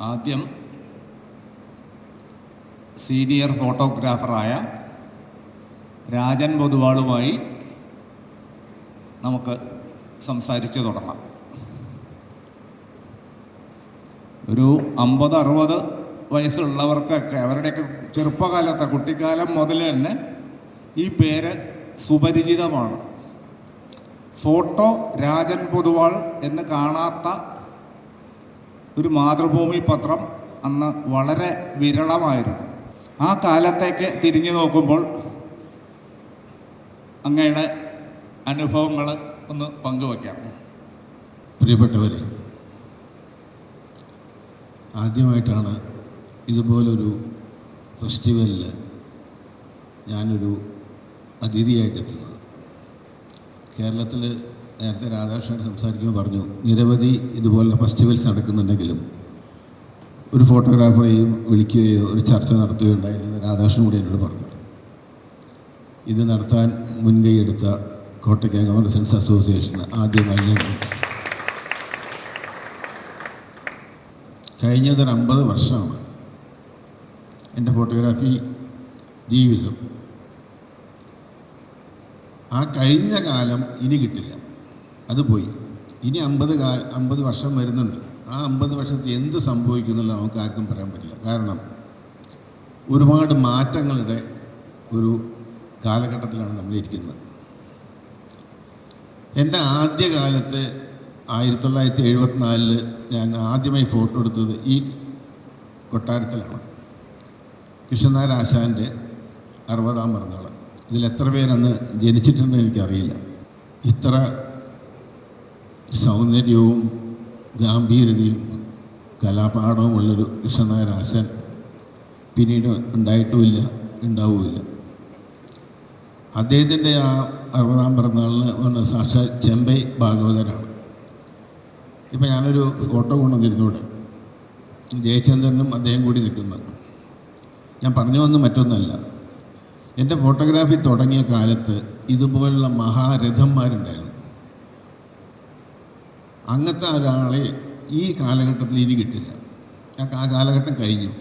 ആദ്യം സീനിയർ ഫോട്ടോഗ്രാഫറായ രാജൻ പൊതുവാളുമായി നമുക്ക് സംസാരിച്ചു തുടങ്ങാം. ഒരു 50-60 വയസ്സുള്ളവർക്കൊക്കെ അവരുടെയൊക്കെ ചെറുപ്പകാലത്തെ കുട്ടിക്കാലം മുതൽ തന്നെ ഈ പേര് സുപരിചിതമാണ്. ഫോട്ടോ രാജൻ പൊതുവാൾ എന്ന് കാണാത്ത ഒരു മാതൃഭൂമി പത്രം അന്ന് വളരെ വിരളമായിരുന്നു. ആ കാലത്തേക്ക് തിരിഞ്ഞു നോക്കുമ്പോൾ അങ്ങയുടെ അനുഭവങ്ങൾ ഒന്ന് പങ്കുവയ്ക്കാം. പ്രിയപ്പെട്ടവരെ, ആദ്യമായിട്ടാണ് ഇതുപോലൊരു ഫെസ്റ്റിവലിൽ ഞാനൊരു അതിഥിയായിട്ടെത്തുന്നത്. കേരളത്തിൽ നേരത്തെ രാധാകൃഷ്ണൻ സംസാരിക്കുമ്പോൾ പറഞ്ഞു, നിരവധി ഇതുപോലുള്ള ഫെസ്റ്റിവൽസ് നടക്കുന്നുണ്ടെങ്കിലും ഒരു ഫോട്ടോഗ്രാഫറെയും വിളിക്കുകയോ ഒരു ചർച്ച നടത്തുകയോ ഉണ്ടായിരുന്നത് രാധാകൃഷ്ണൻ കൂടി എന്നോട് പറഞ്ഞു. ഇത് നടത്താൻ മുൻകൈ എടുത്ത കോട്ടയ്ക്കകം റെസിഡൻസ് അസോസിയേഷന് ആദ്യമായി ഞാൻ കഴിഞ്ഞതൊരു 50 വർഷമാണ് എൻ്റെ ഫോട്ടോഗ്രാഫി ജീവിതം. ആ കഴിഞ്ഞ കാലം ഇനി കിട്ടില്ല, അത് പോയി. ഇനി 50 വർഷം വരുന്നുണ്ട്. ആ 50 വർഷത്തിൽ എന്ത് സംഭവിക്കുന്നില്ല നമുക്ക് ആർക്കും പറയാൻ പറ്റില്ല. കാരണം ഒരുപാട് മാറ്റങ്ങളുടെ ഒരു കാലഘട്ടത്തിലാണ് നമ്മളിരിക്കുന്നത്. എൻ്റെ ആദ്യകാലത്ത് 1974 ഞാൻ ആദ്യമായി ഫോട്ടോ എടുത്തത് ഈ കൊട്ടാരത്തിലാണ്. കൃഷ്ണനായർ ആശാൻ്റെ 60ാം പിറന്നാൾ. ഇതിലെത്ര പേരന്ന് ജനിച്ചിട്ടുണ്ടെന്ന് എനിക്കറിയില്ല. ഇത്ര സൗന്ദര്യവും ഗാംഭീര്യതയും കലാപാഠവും ഉള്ളൊരു കൃഷ്ണനായർ ആശാൻ പിന്നീട് ഉണ്ടായിട്ടുമില്ല, ഉണ്ടാവുമില്ല. അദ്ദേഹത്തിൻ്റെ ആ 60ാം പിറന്നാളിന് വന്ന സാക്ഷാൽ ചെമ്പൈ ഭാഗവതരാണ്. ഇപ്പം ഞാനൊരു ഫോട്ടോ കൊണ്ടുവന്നിരുന്നൂടെ, ജയചന്ദ്രനും അദ്ദേഹം കൂടി നിൽക്കുന്നത്. ഞാൻ പറഞ്ഞു വന്ന് മറ്റൊന്നല്ല, എൻ്റെ ഫോട്ടോഗ്രാഫി തുടങ്ങിയ കാലത്ത് ഇതുപോലുള്ള മഹാരഥന്മാരുണ്ടായിരുന്നു. അങ്ങനത്തെ ഒരാളെ ഈ കാലഘട്ടത്തിൽ ഇനി കിട്ടില്ല. ആ കാലഘട്ടം കഴിഞ്ഞു.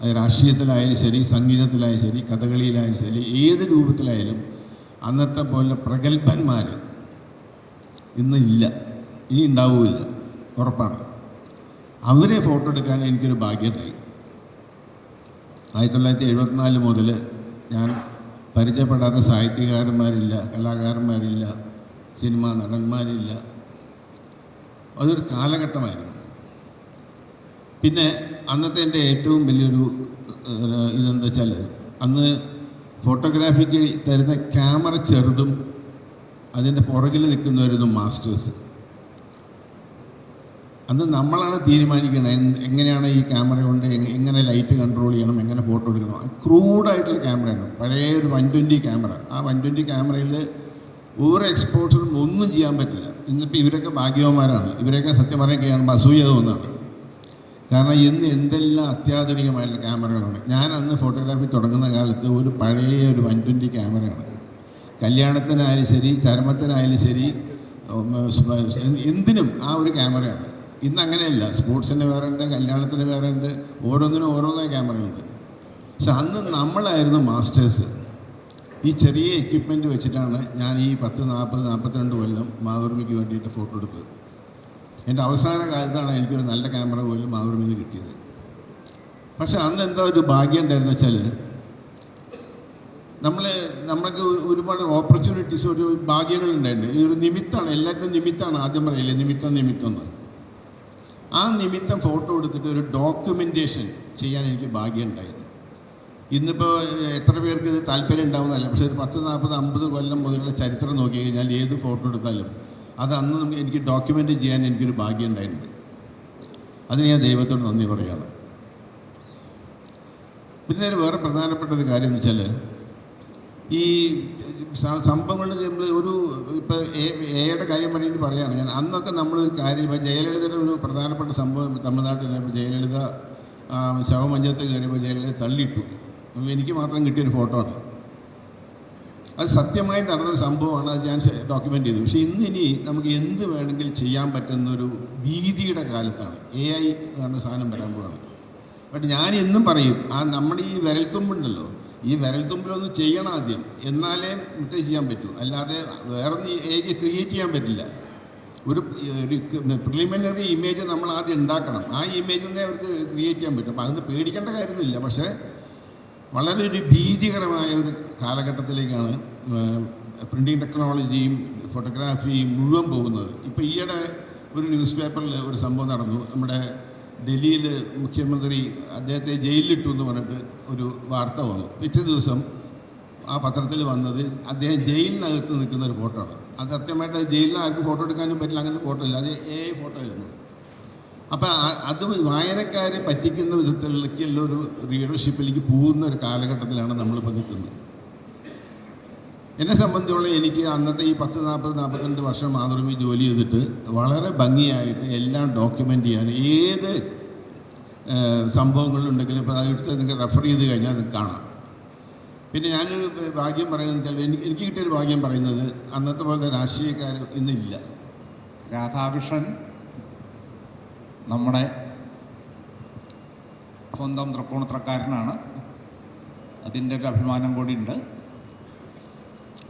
അത് രാഷ്ട്രീയത്തിലായാലും ശരി, സംഗീതത്തിലായാലും ശരി, കഥകളിയിലായാലും ശരി, ഏത് രൂപത്തിലായാലും അന്നത്തെ പോലെ പ്രഗത്ഭന്മാർ ഇന്ന് ഇല്ല, ഇനി ഉണ്ടാവില്ല, ഉറപ്പാണ്. അവരെ ഫോട്ടോ എടുക്കാൻ എനിക്കൊരു ഭാഗ്യമുണ്ടായി. 1974 മുതൽ ഞാൻ പരിചയപ്പെടാത്ത സാഹിത്യകാരന്മാരില്ല, കലാകാരന്മാരില്ല, സിനിമാ നടന്മാരില്ല. അതൊരു കാലഘട്ടമായിരുന്നു. പിന്നെ അന്നത്തെ എൻ്റെ ഏറ്റവും വലിയൊരു ഇതെന്താ വെച്ചാൽ, അന്ന് ഫോട്ടോഗ്രാഫിക്ക് തരുന്ന ക്യാമറ ചെറുതും അതിൻ്റെ പുറകിൽ നിൽക്കുന്നവരുന്നു മാസ്റ്റേഴ്സ്. അന്ന് നമ്മളാണ് തീരുമാനിക്കണം എങ്ങനെയാണ് ഈ ക്യാമറ കൊണ്ട് എങ്ങനെ ലൈറ്റ് കൺട്രോൾ ചെയ്യണം, എങ്ങനെ ഫോട്ടോ എടുക്കണം. ക്രൂഡായിട്ടുള്ള ക്യാമറയാണ്, പഴയ ഒരു 120 ക്യാമറ. ആ 120 ക്യാമറയിൽ ഓരോ എക്സ്പോർട്ടറും ഒന്നും ചെയ്യാൻ പറ്റില്ല. ഇന്നിപ്പോൾ ഇവരൊക്കെ ഭാഗ്യവന്മാരാണ്. ഇവരൊക്കെ സത്യം പറയുക കാണുമ്പോൾ അസൂയ തോന്നുന്നതാണ്. കാരണം ഇന്ന് എന്തെല്ലാം അത്യാധുനികമായിട്ടുള്ള ക്യാമറകളാണ്. ഞാൻ അന്ന് ഫോട്ടോഗ്രാഫി തുടങ്ങുന്ന കാലത്ത് ഒരു പഴയ ഒരു 120 ക്യാമറയാണ്. കല്യാണത്തിനായാലും ശരി, ചരമത്തിനായാലും ശരി, എന്തിനും ആ ഒരു ക്യാമറയാണ്. ഇന്ന് അങ്ങനെയല്ല. സ്പോർട്സിന് വേറെ ഉണ്ട്, കല്യാണത്തിന് വേറെ ഉണ്ട്, ഓരോന്നിനും ഓരോന്നോ ക്യാമറയുണ്ട്. പക്ഷെ അന്ന് നമ്മളായിരുന്നു മാസ്റ്റേഴ്സ്. ഈ ചെറിയ എക്യുപ്മെൻറ്റ് വെച്ചിട്ടാണ് ഞാൻ ഈ 42 കൊല്ലം മാതൃഭൂമിക്ക് വേണ്ടിയിട്ട് ഫോട്ടോ എടുത്തത്. എൻ്റെ അവസാന കാലത്താണ് എനിക്കൊരു നല്ല ക്യാമറ പോലും മാതൃഭൂമിയിൽ കിട്ടിയത്. പക്ഷെ അന്ന് എന്താ ഒരു ഭാഗ്യം ഉണ്ടായിരുന്നു വെച്ചാൽ, നമ്മൾക്ക് ഒരുപാട് ഓപ്പർച്യൂണിറ്റീസ്, ഒരു ഭാഗ്യങ്ങളുണ്ടായിരുന്നു. ഈ ഒരു നിമിത്തമാണ്, എല്ലാത്തിനും നിമിത്തമാണ്. ആദ്യം പറയില്ലേ നിമിത്തം എന്ന്. ആ നിമിത്തം ഫോട്ടോ എടുത്തിട്ട് ഒരു ഡോക്യുമെൻറ്റേഷൻ ചെയ്യാൻ എനിക്ക് ഭാഗ്യം ഉണ്ടായിരുന്നു. ഇന്നിപ്പോൾ എത്ര പേർക്ക് ഇത് താല്പര്യം ഉണ്ടാവുന്നതല്ല. പക്ഷേ ഒരു 10, 40, 50 കൊല്ലം മുതലുള്ള ചരിത്രം നോക്കി കഴിഞ്ഞാൽ ഏത് ഫോട്ടോ എടുത്താലും അത് അന്ന് എനിക്ക് ഡോക്യുമെൻ്റ് ചെയ്യാൻ എനിക്കൊരു ഭാഗ്യം ഉണ്ടായിട്ടുണ്ട്. അതിന് ഞാൻ ദൈവത്തോട് നന്ദി പറയുകയാണ്. പിന്നെ ഒരു വേറെ പ്രധാനപ്പെട്ട ഒരു കാര്യം എന്ന് വെച്ചാൽ, ഈ സംഭവങ്ങൾ നമ്മൾ ഇപ്പോൾ എയുടെ കാര്യം പറഞ്ഞിട്ട് പറയുകയാണ് ഞാൻ. അന്നൊക്കെ നമ്മളൊരു കാര്യം, ഇപ്പം ജയലളിതയുടെ ഒരു പ്രധാനപ്പെട്ട സംഭവം തമിഴ്നാട്ടിൽ, ഇപ്പോൾ ജയലളിത ശവമഞ്ചത്ത് കയറിയപ്പോൾ ജയലളിത തള്ളിയിട്ടു. എനിക്ക് മാത്രം കിട്ടിയൊരു ഫോട്ടോ ആണ്. അത് സത്യമായി നടന്നൊരു സംഭവമാണ്, അത് ഞാൻ ഡോക്യുമെൻ്റ് ചെയ്തു. പക്ഷേ ഇനി നമുക്ക് എന്ത് വേണമെങ്കിലും ചെയ്യാൻ പറ്റുന്നൊരു ഭീതിയുടെ കാലത്താണ്. AI എന്ന് പറഞ്ഞ സാധനം വരാൻ പോവാണ്. ബട്ട് ഞാൻ എന്നും പറയും, നമ്മുടെ ഈ വിരൽത്തുമ്പുണ്ടല്ലോ, ഈ വിരൽത്തുമ്പിലൊന്ന് ചെയ്യണം ആദ്യം, എന്നാലേ മറ്റേ ചെയ്യാൻ പറ്റൂ. അല്ലാതെ വേറൊന്നും AI ക്രിയേറ്റ് ചെയ്യാൻ പറ്റില്ല. ഒരു പ്രിലിമിനറി ഇമേജ് നമ്മൾ ആദ്യം ഉണ്ടാക്കണം. ആ ഇമേജ് തന്നെ അവർക്ക് ക്രിയേറ്റ് ചെയ്യാൻ പറ്റും. അപ്പോൾ അതൊന്ന് പേടിക്കേണ്ട കാര്യമൊന്നുമില്ല. പക്ഷേ വളരെ ഒരു ഭീതികരമായ ഒരു കാലഘട്ടത്തിലേക്കാണ് പ്രിൻറ്റിങ് ടെക്നോളജിയും ഫോട്ടോഗ്രാഫിയും മുഴുവൻ പോകുന്നത്. ഇപ്പോൾ ഈയിടെ ഒരു ന്യൂസ് പേപ്പറിൽ ഒരു സംഭവം നടന്നു. നമ്മുടെ ഡൽഹിയിൽ മുഖ്യമന്ത്രി അദ്ദേഹത്തെ ജയിലിലിട്ടു എന്ന് പറഞ്ഞിട്ട് ഒരു വാർത്ത വന്നു. പിറ്റേ ദിവസം ആ പത്രത്തിൽ വന്നത് അദ്ദേഹം ജയിലിനകത്ത് നിൽക്കുന്ന ഒരു ഫോട്ടോ ആണ്. അത് സത്യമായിട്ട് ജയിലിൽ ആർക്കും ഫോട്ടോ എടുക്കാനും പറ്റില്ല, അങ്ങനെ ഫോട്ടോ ഇല്ല, അത് AI ഫോട്ടോ ആയിരുന്നു. അപ്പം അത് വായനക്കാരെ പറ്റിക്കുന്ന വിധത്തിലേക്കുള്ള ഒരു റീഡർഷിപ്പിലേക്ക് പോകുന്ന ഒരു കാലഘട്ടത്തിലാണ് നമ്മളിപ്പോൾ നിൽക്കുന്നത്. എന്നെ സംബന്ധിച്ചോളം എനിക്ക് അന്നത്തെ ഈ 40-42 വർഷം മാതൃഭൂമി ജോലി ചെയ്തിട്ട് വളരെ ഭംഗിയായിട്ട് എല്ലാം ഡോക്യുമെൻ്റ് ചെയ്യാൻ, ഏത് സംഭവങ്ങളുണ്ടെങ്കിലും ഇപ്പോൾ അതെടുത്ത് നിങ്ങൾക്ക് റെഫർ ചെയ്ത് കഴിഞ്ഞാൽ അത് കാണാം. പിന്നെ ഞാനൊരു ഭാഗ്യം പറയുന്നത് വെച്ചാൽ എനിക്ക് കിട്ടിയൊരു ഭാഗ്യം പറയുന്നത്, അന്നത്തെ പോലത്തെ രാഷ്ട്രീയക്കാർ ഇന്നില്ല. രാധാകൃഷ്ണൻ നമ്മുടെ സ്വന്തം തൃപ്പൂണിത്തറക്കാരനാണ്. അതിൻ്റെ ഒരു അഭിമാനം കൂടിയുണ്ട്.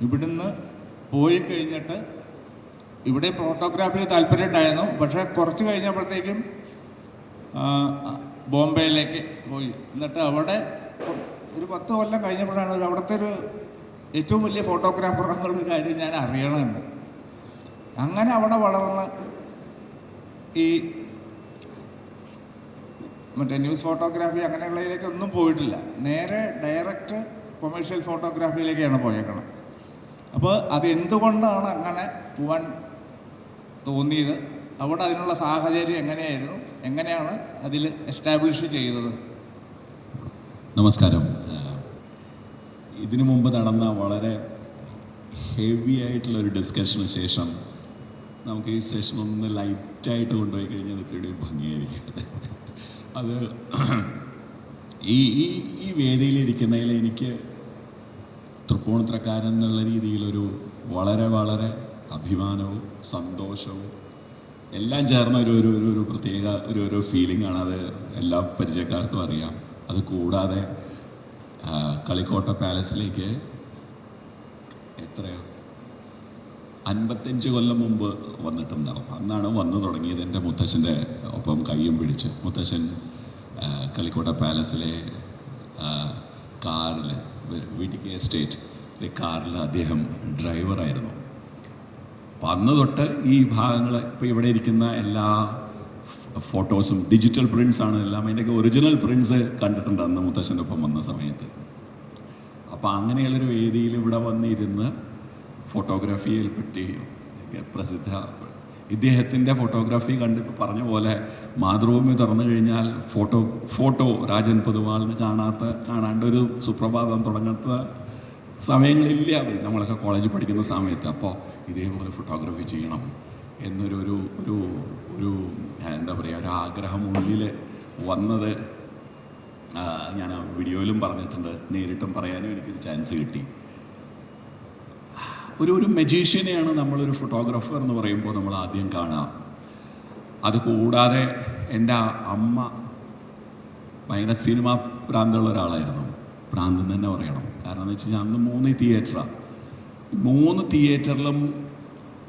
ഇവിടുന്ന് പോയി കഴിഞ്ഞിട്ട് ഇവിടെ ഫോട്ടോഗ്രാഫിയിൽ താല്പര്യം ഉണ്ടായിരുന്നു. പക്ഷേ കുറച്ച് കഴിഞ്ഞപ്പോഴത്തേക്കും ബോംബെയിലേക്ക് പോയി. എന്നിട്ട് അവിടെ ഒരു 10 കൊല്ലം കഴിഞ്ഞപ്പോഴാണ് അവിടുത്തെ ഒരു ഏറ്റവും വലിയ ഫോട്ടോഗ്രാഫർ എന്നുള്ളൊരു കാര്യം ഞാൻ അറിയണമുണ്ട്. അങ്ങനെ അവിടെ വളർന്ന് ഈ മറ്റേ ന്യൂസ് ഫോട്ടോഗ്രാഫി അങ്ങനെയുള്ളതിലേക്കൊന്നും പോയിട്ടില്ല. നേരെ ഡയറക്റ്റ് കൊമേഴ്ഷ്യൽ ഫോട്ടോഗ്രാഫിയിലേക്കാണ് പോയേക്കണം. അപ്പോൾ അതെന്തുകൊണ്ടാണ് അങ്ങനെ പോവാൻ തോന്നിയത്, അവിടെ അതിനുള്ള സാഹചര്യം എങ്ങനെയായിരുന്നു, എങ്ങനെയാണ് അതിൽ എസ്റ്റാബ്ലിഷ് ചെയ്തത്? നമസ്കാരം. ഇതിനു മുമ്പ് നടന്ന വളരെ ഹെവി ആയിട്ടുള്ളൊരു ഡിസ്കഷന് ശേഷം നമുക്ക് ഈ സെഷൻ ഒന്ന് ലൈറ്റായിട്ട് കൊണ്ടുപോയി കഴിഞ്ഞാൽ ഇത്രയും ഭംഗിയായിരിക്കും. അത് ഈ വേദിയിലിരിക്കുന്നതിൽ എനിക്ക് തൃപ്പൂണിത്തറക്കാരൻ എന്നുള്ള രീതിയിലൊരു വളരെ വളരെ അഭിമാനവും സന്തോഷവും എല്ലാം ചേർന്ന ഒരു പ്രത്യേക ഒരു ഫീലിംഗ് ആണ്. അത് എല്ലാ പരിചയക്കാർക്കും അറിയാം. അത് കൂടാതെ കളിക്കോട്ട പാലസിലേക്ക് എത്രയോ 55 കൊല്ലം മുമ്പ് വന്നിട്ടുണ്ടാവും. അന്നാണ് വന്നു തുടങ്ങിയത്. എൻ്റെ മുത്തച്ഛൻ്റെ ഒപ്പം കയ്യും പിടിച്ച് മുത്തച്ഛൻ കളിക്കോട്ട പാലസിലെ കാറിൽ, VTK എസ്റ്റേറ്റ് കാറിൽ അദ്ദേഹം ഡ്രൈവറായിരുന്നു. അപ്പം അന്ന് തൊട്ട് ഈ ഭാഗങ്ങൾ ഇപ്പോൾ ഇവിടെ ഇരിക്കുന്ന എല്ലാ ഫോട്ടോസും ഡിജിറ്റൽ പ്രിൻറ്റ്സാണ് എല്ലാം. അതിൻ്റെയൊക്കെ ഒറിജിനൽ പ്രിൻറ്റ്സ് കണ്ടിട്ടുണ്ട് അന്ന് മുത്തശ്ശൻ്റെ ഒപ്പം വന്ന സമയത്ത്. അപ്പോൾ അങ്ങനെയുള്ളൊരു വേദിയിൽ ഇവിടെ വന്നിരുന്ന് ഫോട്ടോഗ്രാഫിയെ പറ്റി പ്രസിദ്ധ ഇദ്ദേഹത്തിൻ്റെ ഫോട്ടോഗ്രാഫി കണ്ട് ഇപ്പോൾ പറഞ്ഞ പോലെ മാതൃഭൂമി തുറന്നു കഴിഞ്ഞാൽ ഫോട്ടോ രാജൻ പൊതുവാളിന് കാണാണ്ടൊരു സുപ്രഭാതം തുടങ്ങാത്ത സമയങ്ങളില്ല. നമ്മളൊക്കെ കോളേജിൽ പഠിക്കുന്ന സമയത്ത് അപ്പോൾ ഇതേപോലെ ഫോട്ടോഗ്രാഫി ചെയ്യണം എന്നൊരു എന്താ പറയുക, ഒരു ആഗ്രഹം ഉള്ളിൽ വന്നത് ഞാൻ ആ വീഡിയോയിലും പറഞ്ഞിട്ടുണ്ട്, നേരിട്ടും പറയാനും എനിക്കൊരു ചാൻസ് കിട്ടി. ഒരു മജീഷ്യനെയാണ് നമ്മളൊരു ഫോട്ടോഗ്രാഫർ എന്ന് പറയുമ്പോൾ നമ്മൾ ആദ്യം കാണുക. അതുകൂടാതെ എൻ്റെ അമ്മ ഭയങ്കര സിനിമ ഭ്രാന്തുള്ള ഒരാളായിരുന്നു. ഭ്രാന്തെന്ന് തന്നെ പറയണം. കാരണം എന്ന് വെച്ച് കഴിഞ്ഞാൽ അന്ന് 3 തിയേറ്ററാണ്. 3 തിയേറ്ററിലും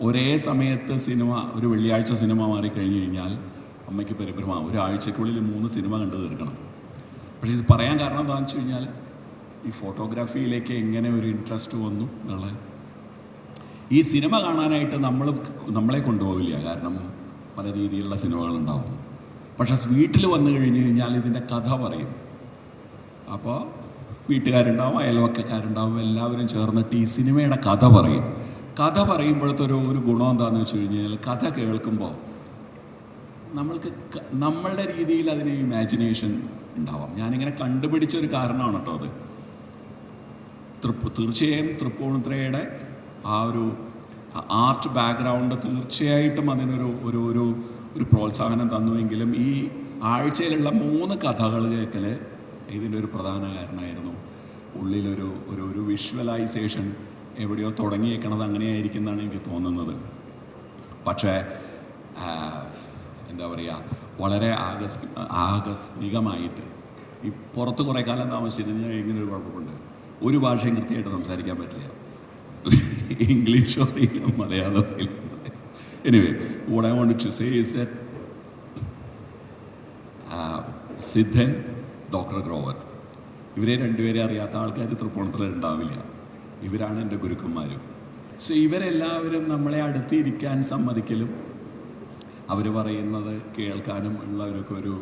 ഒരേ സമയത്ത് സിനിമ, ഒരു വെള്ളിയാഴ്ച സിനിമ മാറിക്കഴിഞ്ഞ് കഴിഞ്ഞാൽ അമ്മയ്ക്ക് പരിഭ്രമം. ഒരാഴ്ചക്കുള്ളിൽ 3 സിനിമ കണ്ടു തീർക്കണം. പക്ഷേ ഇത് പറയാൻ കാരണം എന്താണെന്ന് വെച്ച് കഴിഞ്ഞാൽ ഈ ഫോട്ടോഗ്രാഫിയിലേക്ക് എങ്ങനെ ഒരു ഇൻട്രസ്റ്റ് വന്നു എന്നുള്ളത്. ഈ സിനിമ കാണാനായിട്ട് നമ്മളെ കൊണ്ടുപോകില്ല, കാരണം പല രീതിയിലുള്ള സിനിമകളുണ്ടാവും. പക്ഷെ വീട്ടിൽ വന്നു കഴിഞ്ഞ് കഴിഞ്ഞാൽ ഇതിൻ്റെ കഥ പറയും. അപ്പോൾ വീട്ടുകാരുണ്ടാവും, അയൽവക്കക്കാരുണ്ടാവും, എല്ലാവരും ചേർന്നിട്ട് ഈ സിനിമയുടെ കഥ പറയും. കഥ പറയുമ്പോഴത്തെ ഒരു ഗുണം എന്താണെന്ന് വെച്ച് കഴിഞ്ഞാൽ കഥ കേൾക്കുമ്പോൾ നമ്മളുടെ രീതിയിൽ അതിന് ഇമാജിനേഷൻ ഉണ്ടാവാം. ഞാനിങ്ങനെ കണ്ടുപിടിച്ചൊരു കാരണമാണ് കേട്ടോ അത്. തീർച്ചയായും തൃപ്പൂണിത്തുറയുടെ ആ ഒരു ആർട്ട് ബാക്ക്ഗ്രൗണ്ട് തീർച്ചയായിട്ടും അതിനൊരു പ്രോത്സാഹനം തന്നുവെങ്കിലും ഈ ആഴ്ചയിലുള്ള 3 കഥകൾ കേൾക്കൽ ഇതിൻ്റെ ഒരു പ്രധാന കാരണമായിരുന്നു. ഉള്ളിലൊരു വിഷ്വലൈസേഷൻ എവിടെയോ തുടങ്ങിയേക്കണത് അങ്ങനെയായിരിക്കും എന്നാണ് എനിക്ക് തോന്നുന്നത്. പക്ഷേ എന്താ പറയുക, വളരെ ആകസ്മികമായിട്ട് ഈ പുറത്ത് കുറേ കാലം താമസിച്ചിരുന്ന ഇങ്ങനെ ഒരു കുഴപ്പമുണ്ട്. ഒരു ഭാഷയും കൃത്യമായിട്ട് സംസാരിക്കാൻ പറ്റില്ല. ഇംഗ്ലീഷോ അറിയില്ല, മലയാളം അറിയില്ല. Anyway, what I want to say is that Siddhan, doctor Grover, ഇവരെ രണ്ടുപേരെ അറിയാത്ത ആൾക്കാർ തൃപ്പൂണിത്തുറ ഉണ്ടാവില്ല. ഇവരാണ് എൻ്റെ ഗുരുക്കന്മാരും. സോ ഇവരെല്ലാവരും നമ്മളെ അടുത്തിരിക്കാൻ സമ്മതിക്കലും അവർ പറയുന്നത് കേൾക്കാനും ഉള്ളവരൊക്കെ ഒരു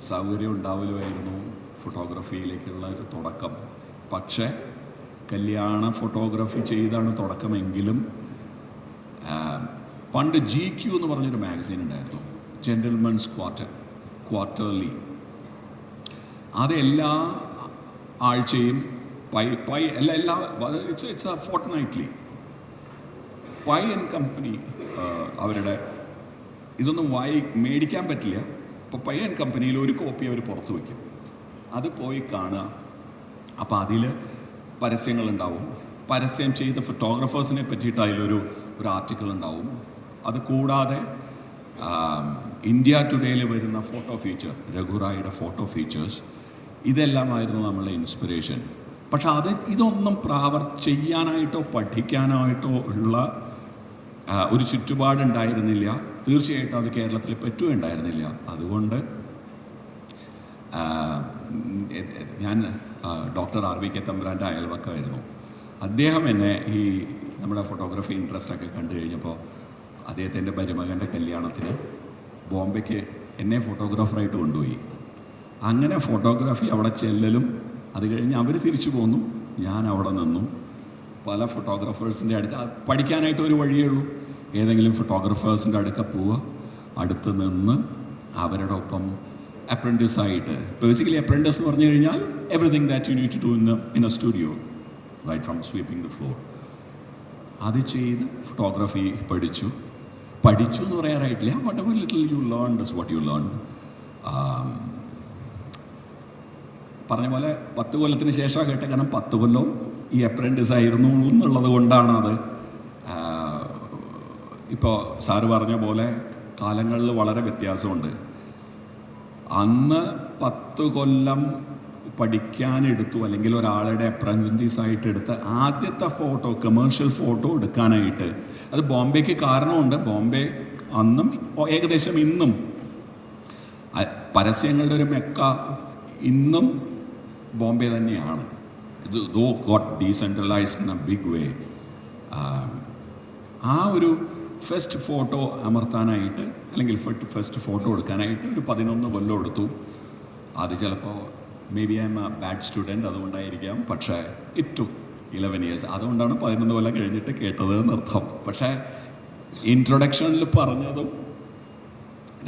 സൗകര്യം ഉണ്ടാവലുമായിരുന്നു ഫോട്ടോഗ്രാഫിയിലേക്കുള്ള ഒരു തുടക്കം. പക്ഷേ കല്യാണ ഫോട്ടോഗ്രാഫി ചെയ്താണ് തുടക്കമെങ്കിലും പണ്ട് GQ എന്ന് പറഞ്ഞൊരു മാഗസീൻ ഉണ്ടായിരുന്നു, ജെന്റിൽമെൻസ് ക്വാർട്ടർലി. അത് എല്ലാ ആഴ്ചയും it's a fortnightly Pai and company അവരുടെ ഇതൊന്നും മേടിക്കാൻ പറ്റില്ല. അപ്പോൾ പൈ ആൻഡ് കമ്പനിയിൽ ഒരു കോപ്പി അവർ പുറത്തു വയ്ക്കും, അത് പോയി കാണുക. അപ്പോൾ അതിൽ പരസ്യങ്ങളുണ്ടാവും, പരസ്യം ചെയ്ത ഫോട്ടോഗ്രാഫേഴ്സിനെ പറ്റിയിട്ട് അതിലൊരു ആർട്ടിക്കിൾ ഉണ്ടാവും. അത് കൂടാതെ ഇന്ത്യ ടുഡേയിൽ വരുന്ന ഫോട്ടോ ഫീച്ചർ, രഘുറായിയുടെ ഫോട്ടോ ഫീച്ചേഴ്സ്, ഇതെല്ലാമായിരുന്നു നമ്മളുടെ ഇൻസ്പിറേഷൻ. പക്ഷെ ഇതൊന്നും ചെയ്യാനായിട്ടോ പഠിക്കാനായിട്ടോ ഉള്ള ഒരു ചുറ്റുപാടുണ്ടായിരുന്നില്ല. തീർച്ചയായിട്ടും അത് കേരളത്തിൽ പറ്റുകയുണ്ടായിരുന്നില്ല. അതുകൊണ്ട് ഞാൻ ഡോക്ടർ RVK തമ്പുരാൻ്റെ അയൽവക്കമായിരുന്നു. അദ്ദേഹം എന്നെ ഈ നമ്മുടെ ഫോട്ടോഗ്രാഫി ഇൻട്രസ്റ്റൊക്കെ കണ്ടു കഴിഞ്ഞപ്പോൾ അദ്ദേഹത്തിൻ്റെ മരുമകൻ്റെ കല്യാണത്തിന് ബോംബെക്ക് എന്നെ ഫോട്ടോഗ്രാഫറായിട്ട് കൊണ്ടുപോയി. അങ്ങനെ ഫോട്ടോഗ്രാഫി അവിടെ ചെല്ലലും അത് കഴിഞ്ഞ് അവർ തിരിച്ചു പോന്നു, ഞാൻ അവിടെ നിന്നു. പല ഫോട്ടോഗ്രാഫേഴ്സിൻ്റെ അടുത്ത് പഠിക്കാനായിട്ട് ഒരു വഴിയേ ഉള്ളൂ, ഏതെങ്കിലും ഫോട്ടോഗ്രാഫേഴ്സിൻ്റെ അടുക്ക പോവുക, അടുത്ത് നിന്ന് അവരുടെ ഒപ്പം അപ്രൻറ്റീസായിട്ട്. ബേസിക്കലി അപ്രൻറ്റീസ് എന്ന് പറഞ്ഞു കഴിഞ്ഞാൽ everything that you need to do in a studio, right from sweeping the floor. അത് ചെയ്ത് ഫോട്ടോഗ്രാഫി പഠിച്ചു എന്ന് പറയാറായിട്ടില്ല. Whatever little you learn is what you learn. പറഞ്ഞ പോലെ 10 കൊല്ലത്തിന് ശേഷം കേട്ട, കാരണം 10 കൊല്ലവും ഈ അപ്രൻറ്റീസ് ആയിരുന്നു എന്നുള്ളത് കൊണ്ടാണ് അത്. ഇപ്പോൾ സാറ് പറഞ്ഞ പോലെ കാലങ്ങളിൽ വളരെ വ്യത്യാസമുണ്ട്. അന്ന് 10 കൊല്ലം പഠിക്കാനെടുത്തു, അല്ലെങ്കിൽ ഒരാളുടെ അപ്രൻറ്റീസായിട്ട് എടുത്ത് ആദ്യത്തെ ഫോട്ടോ, കമേഴ്ഷ്യൽ ഫോട്ടോ എടുക്കാനായിട്ട്, അത് ബോംബെക്ക് കാരണമുണ്ട്. ബോംബെ അന്നും ഏകദേശം ഇന്നും പരസ്യങ്ങളുടെ ഒരു മെക്ക ഇന്നും ബോംബെ തന്നെയാണ്. ഇത് though got decentralised in a big way. ആ ഒരു ഫസ്റ്റ് ഫോട്ടോ അമർത്താനായിട്ട്, അല്ലെങ്കിൽ ഫസ്റ്റ് ഫോട്ടോ എടുക്കാനായിട്ട് ഒരു 11 കൊല്ലം എടുത്തു. അത് ചിലപ്പോൾ may be I M A bad student, അതുകൊണ്ടായിരിക്കാം. പക്ഷേ ഇറ്റ് ടുക്ക് 11 years. അതുകൊണ്ടാണ് 11 കൊല്ലം കഴിഞ്ഞിട്ട് കേട്ടത് എന്നർത്ഥം. പക്ഷേ ഇൻട്രൊഡക്ഷനിൽ പറഞ്ഞതും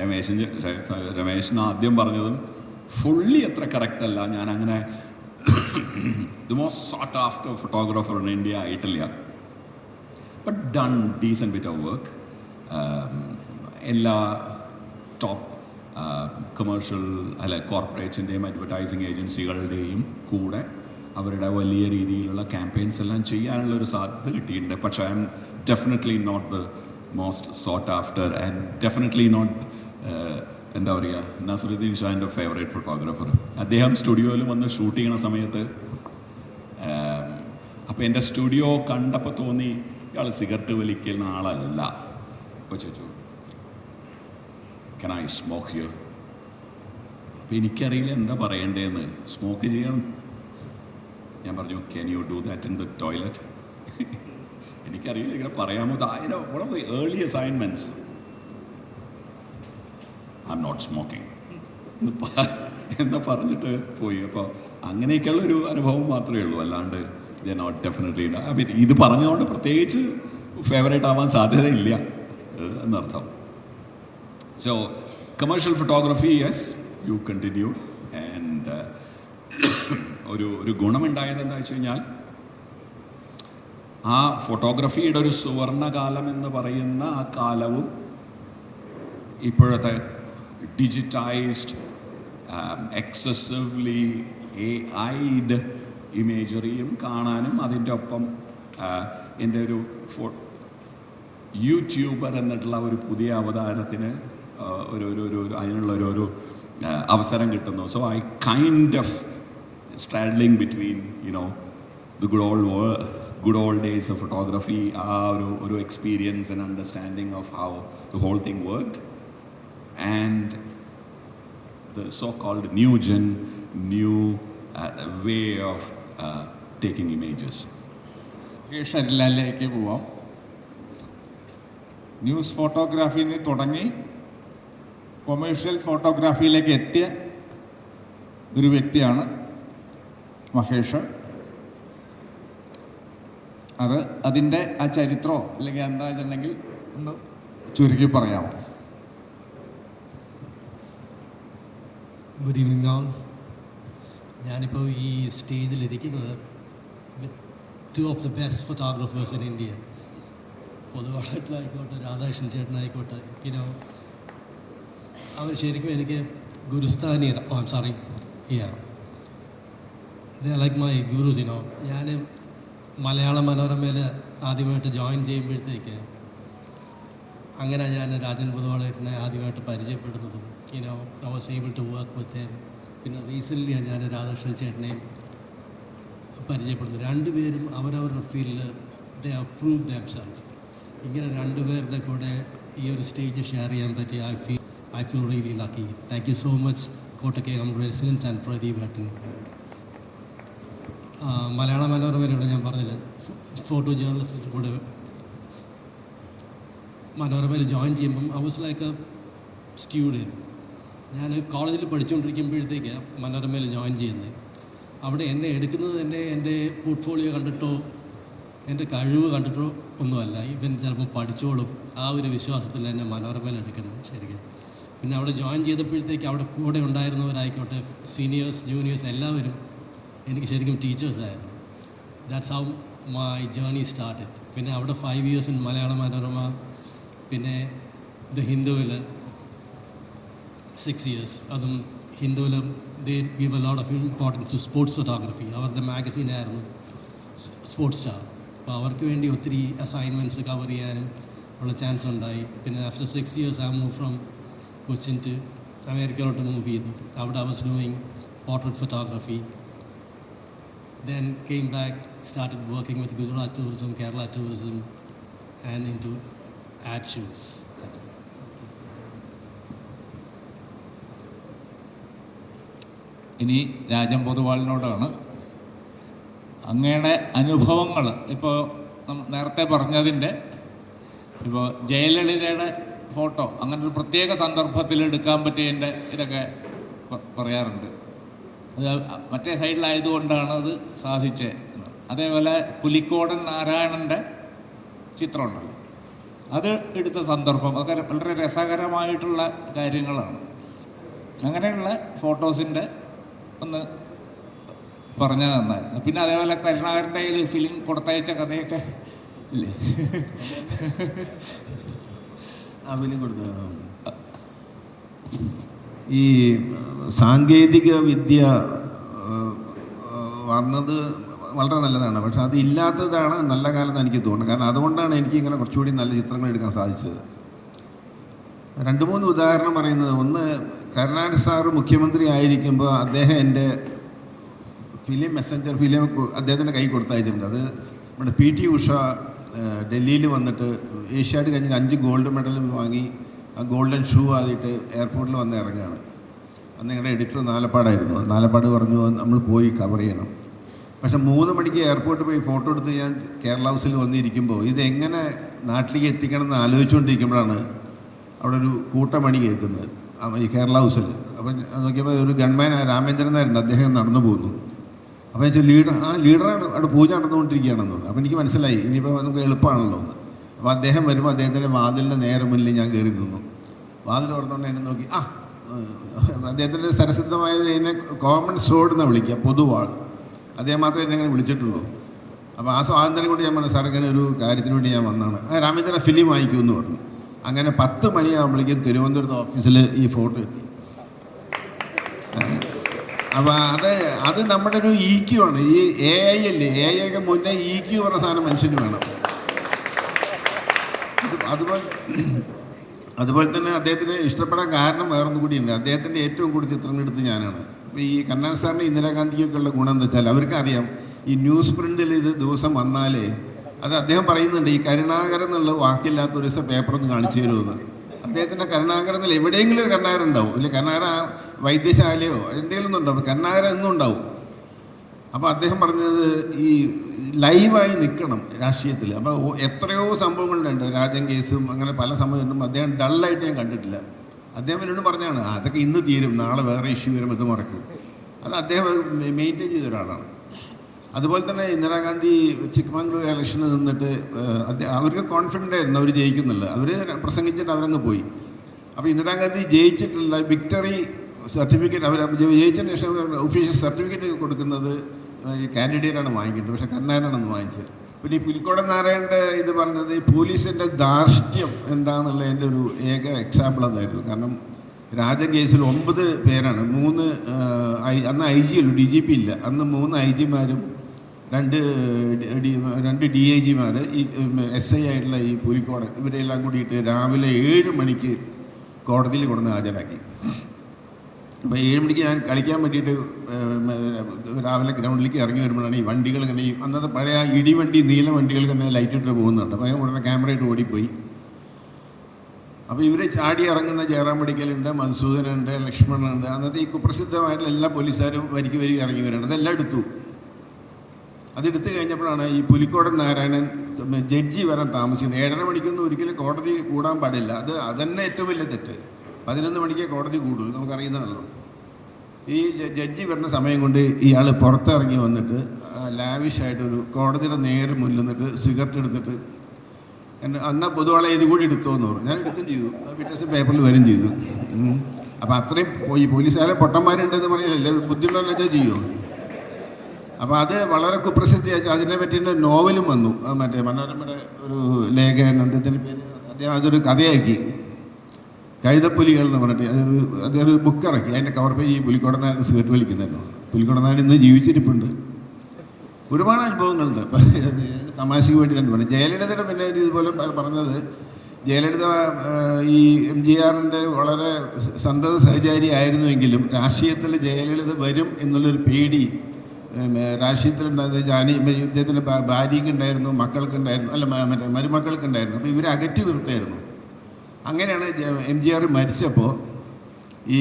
രമേശന് ആദ്യം പറഞ്ഞതും ഫുള്ളി അത്ര കറക്റ്റ് അല്ല. ഞാൻ അങ്ങനെ the most sought after photographer in India ആയിട്ടില്ല. But done decent bit of work. എല്ലാ ടോപ്പ് കമേഴ്ഷ്യൽ കോർപ്പറേറ്റ്സിൻ്റെയും അഡ്വർടൈസിങ് ഏജൻസികളുടെയും കൂടെ അവരുടെ വലിയ രീതിയിലുള്ള ക്യാമ്പയിൻസ് എല്ലാം ചെയ്യാനുള്ളൊരു സാധ്യത കിട്ടിയിട്ടുണ്ട്. പക്ഷേ I'm definitely not the most sought after and definitely not എന്താ പറയുക, നസറുദ്ദീൻ ഷാൻ്റെ ഫേവറേറ്റ് ഫോട്ടോഗ്രാഫർ. അദ്ദേഹം സ്റ്റുഡിയോയിൽ വന്ന് ഷൂട്ട് ചെയ്യണ സമയത്ത് അപ്പോൾ എൻ്റെ സ്റ്റുഡിയോ കണ്ടപ്പോൾ തോന്നി ഇയാൾ സിഗരറ്റ് വലിക്കുന്ന ആളല്ല. അപ്പോൾ ചോദിച്ചു, കൻ ഐ സ്മോക്ക് ഹിയർ? അപ്പോൾ എനിക്കറിയില്ല എന്താ പറയണ്ടേന്ന്. സ്മോക്ക് ചെയ്യണം. ഞാൻ പറഞ്ഞു, can you do that in the toilet? എനിക്കറിയില്ല, ഇങ്ങനെ പറയാമോ? One of the early assignments, I'm not smoking എന്ന് പറഞ്ഞിട്ട് പോയി. അപ്പോൾ അങ്ങനെയൊക്കെയുള്ളൊരു അനുഭവം മാത്രമേ ഉള്ളൂ. അല്ലാണ്ട് ദേ നോട്ട് ഡെഫിനറ്റ്ലി. ഐ മീൻ ഇത് പറഞ്ഞതുകൊണ്ട് പ്രത്യേകിച്ച് ഫേവറേറ്റ് ആവാൻ സാധ്യതയില്ല എന്നർത്ഥം. So commercial photography, yes, you continue. And ഒരു ഗുണമുണ്ടായത് എന്താ വെച്ച് കഴിഞ്ഞാൽ, ആ ഫോട്ടോഗ്രാഫിയുടെ ഒരു സുവർണകാലം എന്ന് പറയുന്ന ആ കാലവും ഇപ്പോഴത്തെ ഡിജിറ്റൈസ്ഡ് എക്സസീവ്ലി AI'd ഇമേജറിയും കാണാനും അതിൻ്റെ ഒപ്പം എൻ്റെ ഒരു യൂട്യൂബർ എന്നിട്ടുള്ള ഒരു പുതിയ അവതാരത്തിന് അതിനുള്ള ഒരു അവസരം കിട്ടുന്നു. So I kind of straddling between the good old days of photography, ഒരു experience and understanding of how the whole thing worked, and the so-called new way of taking images. ഷരിലാലിലേക്ക് പോവാം. ന്യൂസ് ഫോട്ടോഗ്രാഫിയിൽ നിന്ന് തുടങ്ങി കൊമേഴ്ഷ്യൽ ഫോട്ടോഗ്രാഫിയിലേക്ക് എത്തിയ ഒരു വ്യക്തിയാണ് മഹേഷ്. അതിൻ്റെ ആ ചരിത്രമോ അല്ലെങ്കിൽ എന്താ വെച്ചിട്ടുണ്ടെങ്കിൽ ഒന്ന് ചുരുക്കി പറയാമോ? Good evening all. ഞാനിപ്പോൾ ഈ സ്റ്റേജിലിരിക്കുന്നത് വിത്ത് 2 of the best photographers in India. പൊതുവാളായിക്കോട്ടെ Radhakrishnan ചേട്ടനായിക്കോട്ടെ, അവർ ശരിക്കും എനിക്ക് ഗുരുസ്ഥാനീയർ. ദേ ലൈക്ക് മൈ ഗുരുസ്. ഞാൻ മലയാള മനോരമയിൽ ആദ്യമായിട്ട് ജോയിൻ ചെയ്യുമ്പോഴത്തേക്ക് അങ്ങനെ ഞാൻ രാജൻ പൊതുവാളേട്ടനെ ആദ്യമായിട്ട് പരിചയപ്പെടുന്നതും I was able to work with him. പിന്നെ റീസെൻ്റ്ലി ഞാൻ രാധാകൃഷ്ണൻ ചേട്ടനെയും പരിചയപ്പെടുന്നു. രണ്ടുപേരും അവരവരുടെ ഫീൽഡിൽ ദേ ഹാവ് പ്രൂവ്ഡ് ദെംസെൽഫ്. ഇങ്ങനെ രണ്ടുപേരുടെ കൂടെ ഈ ഒരു സ്റ്റേജ് ഷെയർ ചെയ്യാൻ പറ്റി I feel really lucky. Thank you so much Kottakkayam residence and Pradeep ഏട്ടൻ. മലയാള മനോരമയിലൂടെ ഞാൻ പറഞ്ഞില്ല, ഫോട്ടോ ജേർണലിസ്റ്റ് കൂടെ മനോരമയിൽ ജോയിൻ ചെയ്യുമ്പം I was like A student. ഞാൻ കോളേജിൽ പഠിച്ചുകൊണ്ടിരിക്കുമ്പോഴത്തേക്ക് മനോരമയിൽ ജോയിൻ ചെയ്യുന്നത്. അവിടെ എന്നെ എടുക്കുന്നത് തന്നെ എൻ്റെ പോർട്ട്ഫോളിയോ കണ്ടിട്ടോ എൻ്റെ കഴിവ് കണ്ടിട്ടോ ഒന്നുമല്ല. ഇവൻ ചിലപ്പോൾ പഠിച്ചോളും ആ ഒരു വിശ്വാസത്തിൽ എന്നെ മനോരമയിൽ എടുക്കുന്നത് ശരിക്കും. പിന്നെ അവിടെ ജോയിൻ ചെയ്തപ്പോഴത്തേക്ക് അവിടെ കൂടെ ഉണ്ടായിരുന്നവരായിക്കോട്ടെ, സീനിയേഴ്സ് ജൂനിയേഴ്സ് എല്ലാവരും എനിക്ക് ശരിക്കും ടീച്ചേഴ്സായിരുന്നു. That's how my journey started. പിന്നെ അവിടെ 5 years ഇൻ മലയാള മനോരമ, പിന്നെ ദ ഹിന്ദുവിൽ 6 years. അതും ഹിന്ദുവിൽ they give a lot of importance to sports photography. അവരുടെ മാഗസീനായിരുന്നു സ്പോർട്സ് സ്റ്റാർ. അപ്പോൾ അവർക്ക് വേണ്ടി ഒത്തിരി അസൈൻമെൻറ്റ്സ് കവർ ചെയ്യാനും ഉള്ള ചാൻസ് ഉണ്ടായി. പിന്നെ after 6 years I move from Cochin to അമേരിക്കയിലോട്ട് മൂവ് ചെയ്തു. അവിടെ I was doing portrait photography. Then came back, started working with Gujarat Tourism, Kerala Tourism, and into ad shoots. ഇനി രാജൻ പൊതുവാളിനോടാണ്. അങ്ങയുടെ അനുഭവങ്ങൾ ഇപ്പോൾ നേരത്തെ പറഞ്ഞതിൻ്റെ ഇപ്പോൾ ജയലളിതയുടെ ഫോട്ടോ അങ്ങനെ ഒരു പ്രത്യേക സന്ദർഭത്തിൽ എടുക്കാൻ പറ്റിയതിൻ്റെ ഇതൊക്കെ പറയാറുണ്ട്. അത് മറ്റേ സൈഡിലായതുകൊണ്ടാണ് അത് സാധിച്ചത്. അതേപോലെ പുലിക്കോടൻ നാരായണൻ്റെ ചിത്രമുണ്ടല്ലോ, അത് എടുത്ത സന്ദർഭം അതൊക്കെ വളരെ രസകരമായിട്ടുള്ള കാര്യങ്ങളാണ്. അങ്ങനെയുള്ള ഫോട്ടോസിൻ്റെ ഒന്ന് പറഞ്ഞാൽ നന്നായിരുന്നു. പിന്നെ അതേപോലെ കരുണാകരൻ്റെ കയ്യിൽ ഫിലിം കൊടുത്തയച്ച കഥയൊക്കെ ഇല്ലേ? ആ ഫിലിം കൊടുത്ത ഈ സാങ്കേതിക വിദ്യ വന്നത് വളരെ നല്ലതാണ്. പക്ഷെ അത് ഇല്ലാത്തതാണ് നല്ല കാലത്ത് എനിക്ക് തോന്നുന്നത്. കാരണം അതുകൊണ്ടാണ് എനിക്ക് ഇങ്ങനെ കുറച്ചുകൂടി നല്ല ചിത്രങ്ങൾ എടുക്കാൻ സാധിച്ചത്. 2-3 ഉദാഹരണം പറയുന്നത്, ഒന്ന് കരുണാകരൻ സാറ് മുഖ്യമന്ത്രി ആയിരിക്കുമ്പോൾ അദ്ദേഹം എൻ്റെ ഫിലിം മെസ്സഞ്ചർ ഫിലിം അദ്ദേഹത്തിൻ്റെ കൈ കൊടുത്തയച്ചിട്ടുണ്ട്. അത് നമ്മുടെ PT ഉഷ ഡൽഹിയിൽ വന്നിട്ട് ഏഷ്യാഡ് കഴിഞ്ഞിട്ട് 5 ഗോൾഡ് മെഡൽ വാങ്ങി ആ ഗോൾഡൻ ഷൂ ആയിട്ട് എയർപോർട്ടിൽ വന്ന് ഇറങ്ങുകയാണ്. അന്ന് ഞങ്ങളുടെ എഡിറ്റർ നാലപ്പാടായിരുന്നു. നാലപ്പാട് പറഞ്ഞു നമ്മൾ പോയി കവർ ചെയ്യണം. പക്ഷെ 3 മണിക്ക് എയർപോർട്ടിൽ പോയി ഫോട്ടോ എടുത്ത് ഞാൻ കേരള ഹൗസിൽ വന്നിരിക്കുമ്പോൾ ഇതെങ്ങനെ നാട്ടിലേക്ക് എത്തിക്കണം എന്ന് ആലോചിച്ചുകൊണ്ടിരിക്കുമ്പോഴാണ് അവിടെ ഒരു കൂട്ടമണി കേൾക്കുന്നത് ഈ കേരള ഹൗസിൽ. അപ്പം നോക്കിയപ്പോൾ ഒരു ഗൺമാൻ രാമേന്ദ്രൻ നായരുണ്ട്, അദ്ദേഹം നടന്നു പോകുന്നു. അപ്പോൾ ഞാൻ ലീഡറാണ് അവിടെ പൂജ നടന്നുകൊണ്ടിരിക്കുകയാണെന്ന് പറഞ്ഞു. അപ്പോൾ എനിക്ക് മനസ്സിലായി ഇനിയിപ്പോൾ നമുക്ക് എളുപ്പമാണല്ലോ എന്ന്. അപ്പോൾ അദ്ദേഹം വരുമ്പോൾ അദ്ദേഹത്തിൻ്റെ വാതിലിൻ്റെ നേരെ മുന്നിൽ ഞാൻ കയറി നിന്നു. വാതിൽ തുറന്നുകൊണ്ട് എന്നെ നോക്കി അദ്ദേഹത്തിൻ്റെ സരസിദ്ധമായ എന്നെ കോമൺ സോഡ് എന്നാണ് വിളിക്കുക, പൊതുവാൾ. അദ്ദേഹം മാത്രമേ എന്നെ അങ്ങനെ വിളിച്ചിട്ടുള്ളൂ. അപ്പോൾ ആ സ്വാതന്ത്ര്യം കൊണ്ട് ഞാൻ പറഞ്ഞു, സാർ ഇങ്ങനെ ഒരു കാര്യത്തിന് വേണ്ടി ഞാൻ വന്നതാണ്. രാമേന്ദ്രൻ ഫിലിം വാങ്ങിക്കുമെന്ന് പറഞ്ഞു. അങ്ങനെ 10 മണിയാകുമ്പോഴേക്കും തിരുവനന്തപുരത്ത് ഓഫീസിൽ ഈ ഫോട്ടോ എത്തി. അപ്പോൾ അത് നമ്മുടെ ഒരു EQ ആണ്. ഈ AI അല്ലേ, AI ഒക്കെ മുന്നേ EQ പറഞ്ഞ സാധനം മനുഷ്യന് വേണം. അതുപോലെ തന്നെ അദ്ദേഹത്തിന് ഇഷ്ടപ്പെടാൻ കാരണം വേറൊന്നും കൂടിയുണ്ട്. അദ്ദേഹത്തിൻ്റെ ഏറ്റവും കൂടുതൽ ചിത്രങ്ങൾ എടുത്ത് ഞാനാണ്. ഇപ്പോൾ ഈ കരുണാകരൻ സാറിന് ഇന്ദിരാഗാന്ധിയൊക്കെ ഉള്ള ഗുണം എന്താ വെച്ചാൽ അവർക്കറിയാം ഈ ന്യൂസ് പ്രിൻറ്റിൽ ഇത് ദിവസം വന്നാലേ അത് അദ്ദേഹം പറയുന്നുണ്ട് ഈ കരുണാകരൻ എന്നുള്ള വാക്കില്ലാത്ത ഒരു ദിവസം പേപ്പറൊന്ന് കാണിച്ചു തരുമെന്ന്. അദ്ദേഹത്തിൻ്റെ കരുണാകരൻ എന്നുള്ള എവിടെയെങ്കിലും ഒരു കരുണാകരൻ ഉണ്ടാവും, ഇല്ല കരുണാകരൻ വൈദ്യശാലയോ എന്തെങ്കിലും ഒന്നും ഉണ്ടാവും, കരുണാകരൻ എന്നും ഉണ്ടാവും. അപ്പോൾ അദ്ദേഹം പറഞ്ഞത് ഈ ലൈവായി നിൽക്കണം രാഷ്ട്രീയത്തിൽ. അപ്പോൾ എത്രയോ സംഭവങ്ങളുണ്ട്, രാജൻ കേസും അങ്ങനെ പല സംഭവങ്ങളും അദ്ദേഹം ഡള്ളായിട്ട് ഞാൻ കണ്ടിട്ടില്ല. അദ്ദേഹം എന്നോട് പറഞ്ഞാണ് അതൊക്കെ ഇന്ന് തീരും, നാളെ വേറെ ഇഷ്യൂ വരും, ഇത് മറക്കും. അത് അദ്ദേഹം മെയിൻറ്റെയിൻ ചെയ്ത ഒരാളാണ്. അതുപോലെ തന്നെ ഇന്ദിരാഗാന്ധി ചിക്കമംഗ്ലൂർ ഇലക്ഷന് നിന്നിട്ട് അവർക്ക് കോൺഫിഡൻ്റ് ആയിരുന്നു അവർ ജയിക്കുന്നില്ല. അവർ പ്രസംഗിച്ചിട്ട് അവരങ്ങ് പോയി. അപ്പോൾ ഇന്ദിരാഗാന്ധി ജയിച്ചിട്ടുള്ള വിക്ടറി സർട്ടിഫിക്കറ്റ് അവർ ജയിച്ചതിന് ശേഷം ഒഫീഷ്യൽ സർട്ടിഫിക്കറ്റ് കൊടുക്കുന്നത് ഈ കാൻഡിഡേറ്റാണ് വാങ്ങിക്കുന്നത്, പക്ഷേ കരുണാകരനാണ് വാങ്ങിച്ചത്. പിന്നെ ഈ പുലിക്കോടൻ നാരായണൻ്റെ ഇത് പറഞ്ഞത് ഈ പോലീസിൻ്റെ ധാർഷ്ട്യം എന്താണെന്നുള്ള എൻ്റെ ഒരു ഏക എക്സാമ്പിൾ അതായിരുന്നു. കാരണം രാജൻ കേസിൽ 9 പേരാണ്, 3 അന്ന് IG ഉള്ളൂ, DGP ഇല്ല. അന്ന് 3 IG-മാരും 2 DIG-മാർ, ഈ SI ആയിട്ടുള്ള ഈ പുലിക്കോടൻ, ഇവരെല്ലാം കൂടിയിട്ട് രാവിലെ 7 മണിക്ക് കോടതിയിൽ കൊണ്ടുവന്ന് ഹാജരാക്കി. അപ്പോൾ 7 മണിക്ക് ഞാൻ കളിക്കാൻ വേണ്ടിയിട്ട് രാവിലെ ഗ്രൗണ്ടിലേക്ക് ഇറങ്ങി വരുമ്പോഴാണ് ഈ വണ്ടികൾ ഇങ്ങനെ ഈ അന്നത്തെ പഴയ ഇടിവണ്ടി നീല വണ്ടികൾ തന്നെ ലൈറ്റ് ഇട്ട് പോകുന്നുണ്ട്. അപ്പോൾ ഞാൻ ഉടനെ ക്യാമറയിട്ട് ഓടിപ്പോയി. അപ്പോൾ ഇവർ ചാടി ഇറങ്ങുന്ന ജയറാം പടിക്കലുണ്ട്, മധുസൂദനുണ്ട്, ലക്ഷ്മണനുണ്ട്, അന്നത്തെ ഈ കുപ്രസിദ്ധമായിട്ടുള്ള എല്ലാ പോലീസുകാരും വരിക്ക് ഇറങ്ങി വരികയാണ്. അതെല്ലാം എടുത്തു. അതെടുത്ത് കഴിഞ്ഞപ്പോഴാണ് ഈ പുലിക്കോടൻ നാരായണൻ ജഡ്ജി വരാൻ താമസിക്കുന്നത്. 7:30 മണിക്കൊന്നും ഒരിക്കലും കോടതി കൂടാൻ പാടില്ല. അതന്നെ ഏറ്റവും വലിയ തെറ്റ്. 11 മണിക്കേ കോടതി കൂടുള്ളൂ, നമുക്കറിയുന്നതാണല്ലോ. ഈ ജഡ്ജി വരുന്ന സമയം കൊണ്ട് ഇയാൾ പുറത്തിറങ്ങി വന്നിട്ട് ലാവിഷായിട്ടൊരു കോടതിയുടെ നേരെ മുന്നിൽ നിന്നിട്ട് സിഗരറ്റ് എടുത്തിട്ട് എന്നാൽ പൊതുവാളെ ഇത് കൂടി എടുത്തോന്ന് പറഞ്ഞു. ഞാൻ എടുത്തും ചെയ്തു. പിറ്റേ ദിവസം പേപ്പറിൽ വരും ചെയ്തു. അപ്പോൾ അത്രയും ഈ പോലീസുകാരെ പൊട്ടന്മാരുണ്ടെന്ന് പറയില്ലല്ലേ, ബുദ്ധിമുട്ടെന്ന് വെച്ചാൽ ചെയ്യുമോ. അപ്പോൾ അത് വളരെ കുപ്രസിദ്ധിയാച്ചു. അതിനെ പറ്റിയിട്ട് നോവലും വന്നു. മറ്റേ മനോരമയുടെ ഒരു ലേഖകൻ, അദ്ദേഹത്തിൻ്റെ പേര്, അദ്ദേഹം അതൊരു കഥയാക്കി, കഴുതപ്പുലികൾ എന്ന് പറഞ്ഞിട്ട് അതൊരു ബുക്ക് ഇറക്കി. അതിൻ്റെ കവർ പേജ് ഈ പുലിക്കോടൻ നാരായണൻ സിഗരറ്റ് വലിക്കുന്നുണ്ടോ. പുലിക്കോടൻ നാരായണൻ ഇന്ന് ജീവിച്ചിരിപ്പുണ്ട്. ഒരുപാട് അനുഭവങ്ങളുണ്ട്. തമാശയ്ക്ക് വേണ്ടി രണ്ട് പറഞ്ഞു. ജയലളിതയുടെ പിന്നെ ഇതുപോലെ പറഞ്ഞത്, ജയലളിത ഈ MGRൻ്റെ വളരെ സന്തത സഹചാരി ആയിരുന്നുവെങ്കിലും രാഷ്ട്രീയത്തിൽ ജയലളിത വരും എന്നുള്ളൊരു പേടി രാഷ്ട്രീയത്തിലുണ്ടായിരുന്നത്. ഇദ്ദേഹത്തിൻ്റെ ഭാര്യയ്ക്കുണ്ടായിരുന്നു, മക്കൾക്കുണ്ടായിരുന്നു, അല്ല മറ്റേ മരുമക്കൾക്കുണ്ടായിരുന്നു. അപ്പോൾ ഇവരെ അകറ്റി നിർത്തുമായിരുന്നു. അങ്ങനെയാണ് MGR മരിച്ചപ്പോൾ ഈ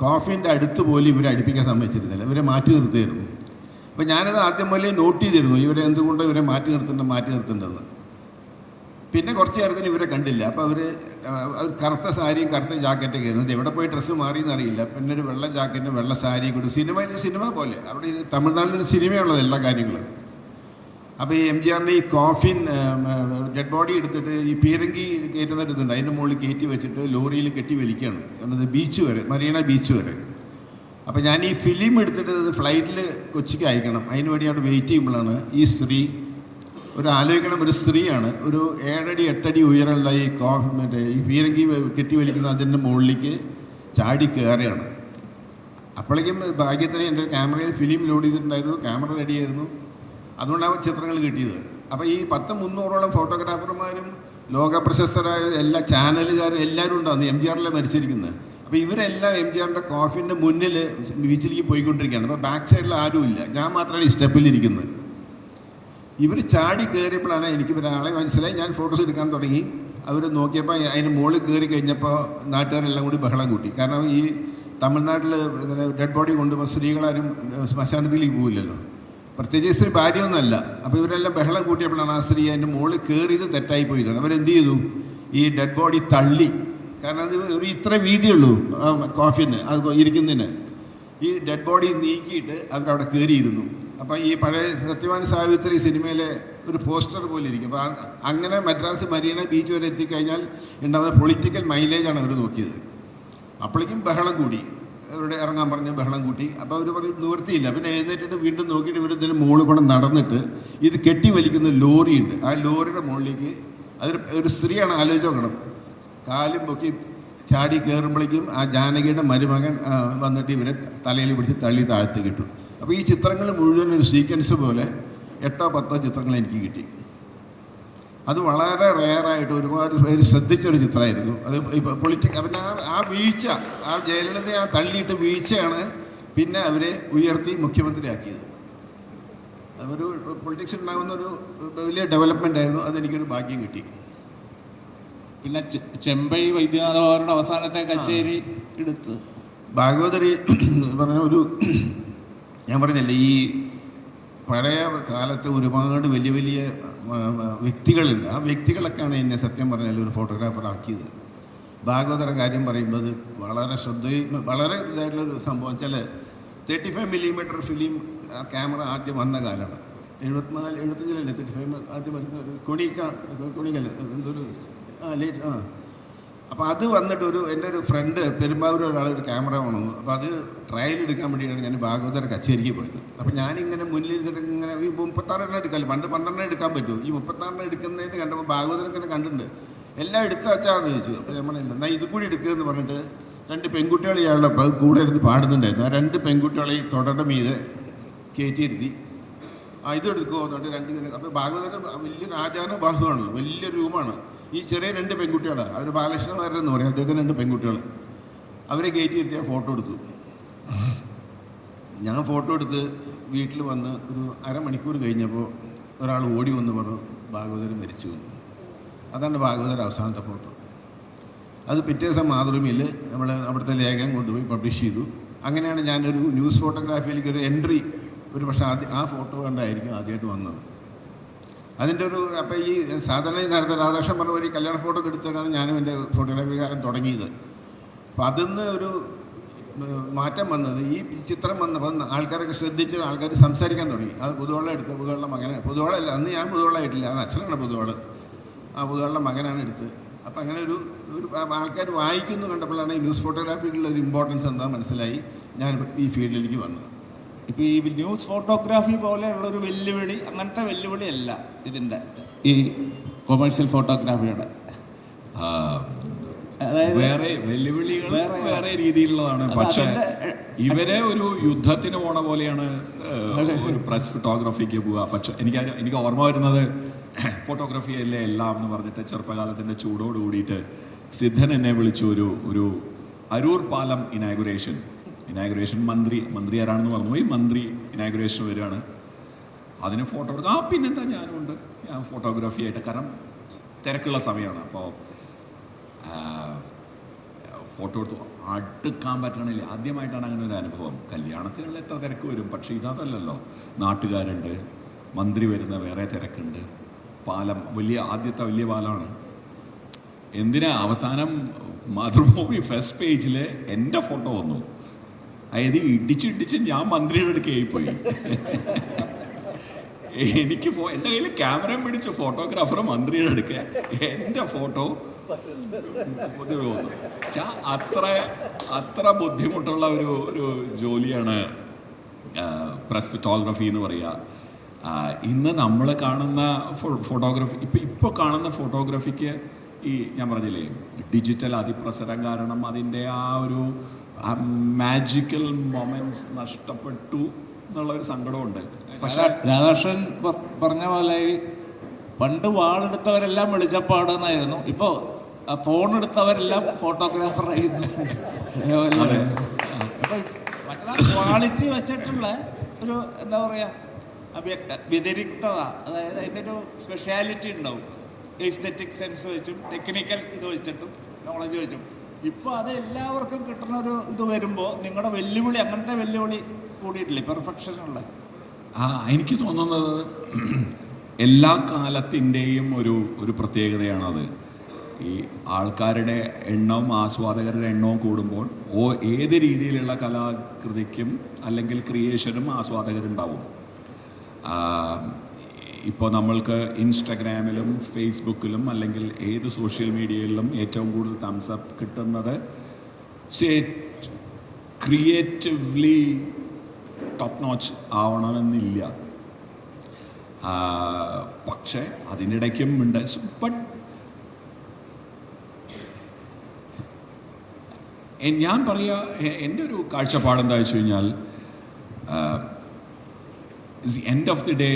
കോഫിൻ്റെ അടുത്ത് പോലും ഇവരെ അടുപ്പിക്കാൻ സമ്മതിച്ചിരുന്നില്ല, ഇവരെ മാറ്റി നിർത്തുമായിരുന്നു. അപ്പോൾ ഞാനത് ആദ്യം മുതലേ നോട്ട് ചെയ്തിരുന്നു, ഇവരെ എന്തുകൊണ്ട് ഇവരെ മാറ്റി നിർത്തേണ്ടതെന്ന്. പിന്നെ കുറച്ച് നേരത്തിന് ഇവരെ കണ്ടില്ല. അപ്പോൾ അവർ കറുത്ത സാരിയും കറുത്ത ജാക്കറ്റൊക്കെ ആയിരുന്നു. എവിടെ പോയി ഡ്രസ്സ് മാറിയെന്ന് അറിയില്ല. പിന്നെ ഒരു വെള്ള ജാക്കറ്റും വെള്ള സാരിയും കൂടി, സിനിമ പോലെ. അവിടെ തമിഴ്നാട്ടിലൊരു സിനിമയുള്ളത് എല്ലാ കാര്യങ്ങളും. അപ്പോൾ ഈ MGRൻ്റെ ഈ കോഫിൻ ഡെഡ് ബോഡി എടുത്തിട്ട് ഈ പീരങ്കി കയറ്റുന്നൊരിതുണ്ട്, അതിൻ്റെ മുകളിൽ കയറ്റി വെച്ചിട്ട് ലോറിയിൽ കെട്ടി വലിക്കുകയാണ്, എന്നത് ബീച്ച് വരെ, മരീന ബീച്ച് വരെ. അപ്പോൾ ഞാൻ ഈ ഫിലിം എടുത്തിട്ട് ഫ്ലൈറ്റിൽ കൊച്ചിക്ക് അയക്കണം. അതിന് വേണ്ടി അവിടെ വെയിറ്റ് ചെയ്യുമ്പോഴാണ് ഈ സ്ത്രീ, ആലോചിക്കണം, ഒരു സ്ത്രീയാണ്, ഒരു 7 അടി 8 അടി ഉയരമുള്ള ഈ മറ്റേ ഈ പീരങ്കി കെട്ടി വലിക്കുന്ന അതിൻ്റെ മുകളിലേക്ക് ചാടി കയറുകയാണ്. അപ്പോഴേക്കും ഭാഗ്യത്തിന് എൻ്റെ ക്യാമറയിൽ ഫിലിം ലോഡ് ചെയ്തിട്ടുണ്ടായിരുന്നു, ക്യാമറ റെഡിയായിരുന്നു. അതുകൊണ്ടാണ് ചിത്രങ്ങൾ കിട്ടിയത്. അപ്പോൾ ഈ 300ഓളം ഫോട്ടോഗ്രാഫർമാരും ലോകപ്രശസ്തരായ എല്ലാ ചാനലുകാരും എല്ലാവരും ഉണ്ടാകുന്നു. MGRലെ മരിച്ചിരിക്കുന്നത്. അപ്പോൾ ഇവരെല്ലാം MGRൻ്റെ കോഫിൻ്റെ മുന്നിൽ ബീച്ചിലേക്ക് പോയിക്കൊണ്ടിരിക്കുകയാണ്. അപ്പോൾ ബാക്ക് സൈഡിൽ ആരുമില്ല, ഞാൻ മാത്രമാണ് ഈ സ്റ്റെപ്പിലിരിക്കുന്നത്. ഇവർ ചാടി കയറിയപ്പോഴാണ് എനിക്ക് ഒരാളെ മനസ്സിലായി. ഞാൻ ഫോട്ടോസ് എടുക്കാൻ തുടങ്ങി. അവർ നോക്കിയപ്പോൾ അതിന് മുകളിൽ കയറി കഴിഞ്ഞപ്പോൾ നാട്ടുകാരെല്ലാം കൂടി ബഹളം കൂട്ടി. കാരണം ഈ തമിഴ്നാട്ടിൽ ഡെഡ് ബോഡി കൊണ്ടുപോകുമ്പോൾ സ്ത്രീകളാരും ശ്മശാനത്തിലേക്ക് പോവില്ലല്ലോ, പ്രത്യേകിച്ച് സ്ത്രീ ഭാര്യയൊന്നുമല്ല. അപ്പോൾ ഇവരെല്ലാം ബഹളം കൂട്ടിയപ്പോഴാണ് ആ സ്ത്രീ അതിൻ്റെ മുകളിൽ കയറിയത് തെറ്റായി പോയതാണ്. അവരെന്ത് ചെയ്തു, ഈ ഡെഡ് ബോഡി തള്ളി. കാരണം അത് ഒരു ഇത്ര വീതിയുള്ളൂ കോഫിന്, അത് ഇരിക്കുന്നതിന്. ഈ ഡെഡ് ബോഡി നീക്കിയിട്ട് അവരവിടെ കയറിയിരുന്നു. അപ്പം ഈ പഴയ സത്യവാൻ സാവിത്രി സിനിമയിലെ ഒരു പോസ്റ്റർ പോലെ ഇരിക്കും. അപ്പോൾ അങ്ങനെ മദ്രാസ് മരീന ബീച്ച് വരെ എത്തിക്കഴിഞ്ഞാൽ ഉണ്ടാകുന്ന പൊളിറ്റിക്കൽ മൈലേജാണ് അവർ നോക്കിയത്. അപ്പോഴേക്കും ബഹളം കൂടി, അവരുടെ ഇറങ്ങാൻ പറഞ്ഞ് ബഹളം കൂട്ടി. അപ്പോൾ അവർ പറയും നിവൃത്തിയില്ല. പിന്നെ എഴുന്നേറ്റിട്ട് വീണ്ടും നോക്കിയിട്ട് ഇവരിതിന് മുകളിൽ കൂടെ നടന്നിട്ട് ഇത് കെട്ടി വലിക്കുന്ന ലോറിയുണ്ട്, ആ ലോറിയുടെ മുകളിലേക്ക് ഒരു സ്ത്രീയാണ്, ആലോചിച്ച് നോക്കണം, കാലും പൊക്കി ചാടി കയറുമ്പോഴേക്കും ആ ജാനകിയുടെ മരുമകൻ വന്നിട്ട് ഇവരെ തലയിൽ പിടിച്ച് തള്ളി താഴ്ത്തി കിട്ടും. അപ്പോൾ ഈ ചിത്രങ്ങൾ മുഴുവൻ ഒരു സീക്വൻസ് പോലെ 8-10 ചിത്രങ്ങൾ എനിക്ക് കിട്ടി. അത് വളരെ റെയറായിട്ട് ഒരുപാട് പേര് ശ്രദ്ധിച്ചൊരു ചിത്രമായിരുന്നു. അത് ഇപ്പോൾ അവന് ആ വീഴ്ച, ആ ജയലളിതയെ ആ തള്ളിയിട്ട് വീഴ്ചയാണ് പിന്നെ അവരെ ഉയർത്തി മുഖ്യമന്ത്രിയാക്കിയത്. അതൊരു പൊളിറ്റിക്സ് ഉണ്ടാകുന്ന ഒരു വലിയ ഡെവലപ്മെൻ്റ് ആയിരുന്നു. അതെനിക്കൊരു ഭാഗ്യം കിട്ടി. പിന്നെ ചെമ്പൈ വൈദ്യനാഥരുടെ അവസാനത്തെ കച്ചേരി എടുത്ത് ഭാഗവതരി പറഞ്ഞ ഒരു, ഞാൻ പറഞ്ഞല്ലേ, ഈ പഴയ കാലത്ത് ഒരുപാട് വലിയ വലിയ വ്യക്തികളുണ്ട്. ആ വ്യക്തികളൊക്കെയാണ് എന്നെ സത്യം പറഞ്ഞാൽ ഒരു ഫോട്ടോഗ്രാഫർ ആക്കിയത്. ഭാഗവതര കാര്യം പറയുമ്പോൾ അത് വളരെ വളരെ ഇതായിട്ടുള്ളൊരു സംഭവം. ചില 35 mm ഫിലിം ആ ക്യാമറ ആദ്യം വന്ന കാലമാണ്. 75 35 ആദ്യം വരുന്ന ഒരു കൊണിക്കല്ല എന്തൊരു അപ്പോൾ അത് വന്നിട്ട് എൻ്റെ ഒരു ഫ്രണ്ട് പെരുമ്പാവൂർ ഒരാളൊരു ക്യാമറ കൊണ്ടുവന്നു. അപ്പോൾ അത് ട്രയൽ എടുക്കാൻ വേണ്ടിയിട്ടാണ് ഞാൻ ഭാഗവതര കച്ചേരിക്ക് പോയത്. അപ്പോൾ ഞാനിങ്ങനെ മുന്നിലിരുന്നിട്ട് ഇങ്ങനെ ഈ 36 എടുക്കാമല്ലോ, പണ്ട് 12 എടുക്കാൻ പറ്റുമോ, ഈ 36 എടുക്കുന്നതിന് കണ്ടപ്പോൾ ഭാഗവതരം ഇങ്ങനെ കണ്ടിട്ടുണ്ട്. എല്ലാം എടുത്ത് വെച്ചാന്ന് ചോദിച്ചു. അപ്പോൾ ഞാൻ പറഞ്ഞില്ല, എന്നാൽ ഇത് കൂടി എടുക്കുകയെന്ന് പറഞ്ഞിട്ട് 2 പെൺകുട്ടികൾ ഇയാളുടെ കൂടെ ഇരുന്ന് പാടുന്നുണ്ടായിരുന്നു. ആ 2 പെൺകുട്ടികളെ തുടരുടെ മീതെ കയറ്റിയിരുത്തി ഇതെടുക്കുമോ എന്നിട്ട് 2 ഇങ്ങനെ. അപ്പോൾ ഭാഗവതരം വലിയ രാജാന ബാഹുവാണല്ലോ, വലിയൊരു രൂപമാണ്. ഈ ചെറിയ 2 പെൺകുട്ടികളാണ്, അവർ ബാലകൃഷ്ണമാരെന്ന് പറയും, അദ്ദേഹത്തിന് 2 പെൺകുട്ടികൾ. അവരെ കയറ്റി ഇരുത്തി ഫോട്ടോ എടുത്തു. ഞാൻ ഫോട്ടോ എടുത്ത് വീട്ടിൽ വന്ന് ഒരു അരമണിക്കൂർ കഴിഞ്ഞപ്പോൾ ഒരാൾ ഓടി വന്ന് പറഞ്ഞു ഭാഗവതർ മരിച്ചു എന്ന്. അതാണ് ഭാഗവതർ അവസാനത്തെ ഫോട്ടോ. അത് പിറ്റേ ദിവസം മാതൃഭൂമിയിൽ നമ്മൾ അവിടുത്തെ ലേഖനം കൊണ്ടുപോയി പബ്ലിഷ് ചെയ്തു. അങ്ങനെയാണ് ഞാനൊരു ന്യൂസ് ഫോട്ടോഗ്രാഫിയിലേക്ക് ഒരു എൻട്രി, ഒരു പക്ഷേ ആ ഫോട്ടോ കണ്ടായിരിക്കും ആദ്യമായിട്ട് വന്നത്. അതിൻ്റെ ഒരു അപ്പോൾ ഈ സാധാരണ നേരത്തെ രാധാകൃഷ്ണൻ പറഞ്ഞ പോലെ കല്യാണ ഫോട്ടോ ഒക്കെ എടുത്തിട്ടാണ് ഞാനും എൻ്റെ ഫോട്ടോഗ്രാഫി കാലം തുടങ്ങിയത്. അപ്പോൾ അതിന്ന് ഒരു മാറ്റം വന്നത് ഈ ചിത്രം വന്നപ്പോൾ ആൾക്കാരൊക്കെ ശ്രദ്ധിച്ച് ആൾക്കാർ സംസാരിക്കാൻ തുടങ്ങി. അത് പുതുവെള്ളം എടുത്ത്, പുതുവെള്ളം മകനാണ്, പുതുവെള്ളമല്ല അന്ന് ഞാൻ പുതുവെള്ളമായിട്ടില്ല, അത് അച്ഛനാണ് പുതുവെള്ളം, ആ പുതുവെള്ളം മകനാണ് എടുത്ത്. അപ്പം അങ്ങനെ ഒരു ആൾക്കാർ വായിക്കുന്നു കണ്ടപ്പോഴാണ് ഈ ന്യൂസ് ഫോട്ടോഗ്രാഫിക്കുള്ള ഒരു ഇമ്പോർട്ടൻസ് എന്താ മനസ്സിലായി ഞാൻ ഈ ഫീൽഡിലേക്ക് വന്നത്. ഇപ്പോൾ ഈ ന്യൂസ് ഫോട്ടോഗ്രാഫി പോലെയുള്ളൊരു വെല്ലുവിളി അങ്ങനത്തെ വെല്ലുവിളിയല്ല ഇതിൻ്റെ ഈ കൊമേഴ്ഷ്യൽ ഫോട്ടോഗ്രാഫിയുടെ. വേറെ വെല്ലുവിളികൾ വേറെ രീതിയിലുള്ളതാണ്. പക്ഷേ ഇവരെ ഒരു യുദ്ധത്തിന് പോണ പോലെയാണ് ഒരു പ്രസ് ഫോട്ടോഗ്രാഫിക്ക് പോവുക. പക്ഷെ എനിക്ക് ഓർമ്മ വരുന്നത് ഫോട്ടോഗ്രാഫിയല്ലേ എല്ലാം എന്ന് പറഞ്ഞിട്ട് ചെറുപ്പകാലത്തിൻ്റെ ചൂടോട് കൂടിയിട്ട് സിദ്ധൻ എന്നെ വിളിച്ചു. ഒരു അരൂർ പാലം ഇനാഗുറേഷൻ മന്ത്രി ആരാണെന്ന് പറഞ്ഞു പോയി. മന്ത്രി ഇനാഗുറേഷൻ വരികയാണ്, അതിന് ഫോട്ടോ എടുക്കുക. പിന്നെന്താ ഞാനും ഉണ്ട്, ഞാൻ ഫോട്ടോഗ്രാഫി ആയിട്ട്, കാരണം തിരക്കുള്ള സമയമാണ്. അപ്പോൾ ഫോട്ടോ എടുത്തു, അടുക്കാൻ പറ്റണില്ല. ആദ്യമായിട്ടാണ് അങ്ങനെ ഒരു അനുഭവം. കല്യാണത്തിനുള്ള എത്ര തിരക്ക് വരും, പക്ഷേ ഇതല്ലല്ലോ. നാട്ടുകാരുണ്ട്, മന്ത്രി വരുന്ന വേറെ തിരക്കുണ്ട്, പാലം ആദ്യത്തെ വലിയ പാലമാണ്. എന്തിനാ അവസാനം മാതൃഭൂമി ഫസ്റ്റ് പേജിൽ എൻ്റെ ഫോട്ടോ വന്നു. അതായത് ഇടിച്ചിടിച്ച് ഞാൻ മന്ത്രിയുടെ അടുക്കയായി പോയി. എനിക്ക് എൻ്റെ കയ്യിൽ ക്യാമറ പിടിച്ച ഫോട്ടോഗ്രാഫർ മന്ത്രിയുടെ അടുക്ക, എൻ്റെ ഫോട്ടോ അത്ര ബുദ്ധിമുട്ടുള്ള ഒരു ജോലിയാണ് പ്രസ് ഫോട്ടോഗ്രാഫി എന്ന് പറയുക. ഇന്ന് നമ്മൾ കാണുന്ന ഫോട്ടോഗ്രാഫി, ഇപ്പോൾ കാണുന്ന ഫോട്ടോഗ്രാഫിക്ക് ഈ ഞാൻ പറഞ്ഞില്ലേ ഡിജിറ്റൽ അതിപ്രസരം കാരണം അതിൻ്റെ ആ ഒരു മാജിക്കൽ മൊമെന്റ്സ് നഷ്ടപ്പെട്ടു എന്നുള്ളൊരു സങ്കടമുണ്ട്. പക്ഷേ രാധാകൃഷ്ണൻ പറഞ്ഞ പോലെ പണ്ട് വാളെടുത്തവരെല്ലാം വെളിച്ചപ്പാടെന്നായിരുന്നു, ഇപ്പോൾ ഫോൺ എടുത്തവരെല്ലാം ഫോട്ടോഗ്രാഫർ ആയിരുന്നു. അപ്പം മറ്റൊരു ക്വാളിറ്റി വെച്ചിട്ടുള്ള ഒരു എന്താ പറയുക വ്യതിരിക്തത, അതായത് അതിൻ്റെ ഒരു സ്പെഷ്യാലിറ്റി ഉണ്ടാവും. എസ്തെറ്റിക് സെൻസ് വെച്ചും ടെക്നിക്കൽ ഇത് വെച്ചിട്ടും നോളജ് വെച്ചും. ഇപ്പോൾ അത് എല്ലാവർക്കും കിട്ടുന്ന ഒരു ഇത് വരുമ്പോൾ നിങ്ങളുടെ വെല്ലുവിളി അങ്ങനത്തെ വെല്ലുവിളി കൂടിയിട്ടില്ലേ പെർഫെക്ഷനുള്ള? എനിക്ക് തോന്നുന്നത് എല്ലാ കാലത്തിൻ്റെയും ഒരു പ്രത്യേകതയാണത്. ഈ ആൾക്കാരുടെ എണ്ണവും ആസ്വാദകരുടെ എണ്ണവും കൂടുമ്പോൾ ഏത് രീതിയിലുള്ള കലാകൃതിക്കും അല്ലെങ്കിൽ ക്രിയേഷനും ആസ്വാദകരുണ്ടാവും. ഇപ്പോൾ നമ്മൾക്ക് ഇൻസ്റ്റഗ്രാമിലും ഫേസ്ബുക്കിലും അല്ലെങ്കിൽ ഏത് സോഷ്യൽ മീഡിയയിലും ഏറ്റവും കൂടുതൽ തംസപ്പ് കിട്ടുന്നത് ക്രിയേറ്റീവ്ലി ടോപ്പ് നോച്ച് ആവണമെന്നില്ല. പക്ഷേ അതിനിടയ്ക്കും ഉണ്ട്. ബട്ട് ഞാൻ പറയുക, എൻ്റെ ഒരു കാഴ്ചപ്പാടെന്താ വെച്ച് കഴിഞ്ഞാൽ, end of the day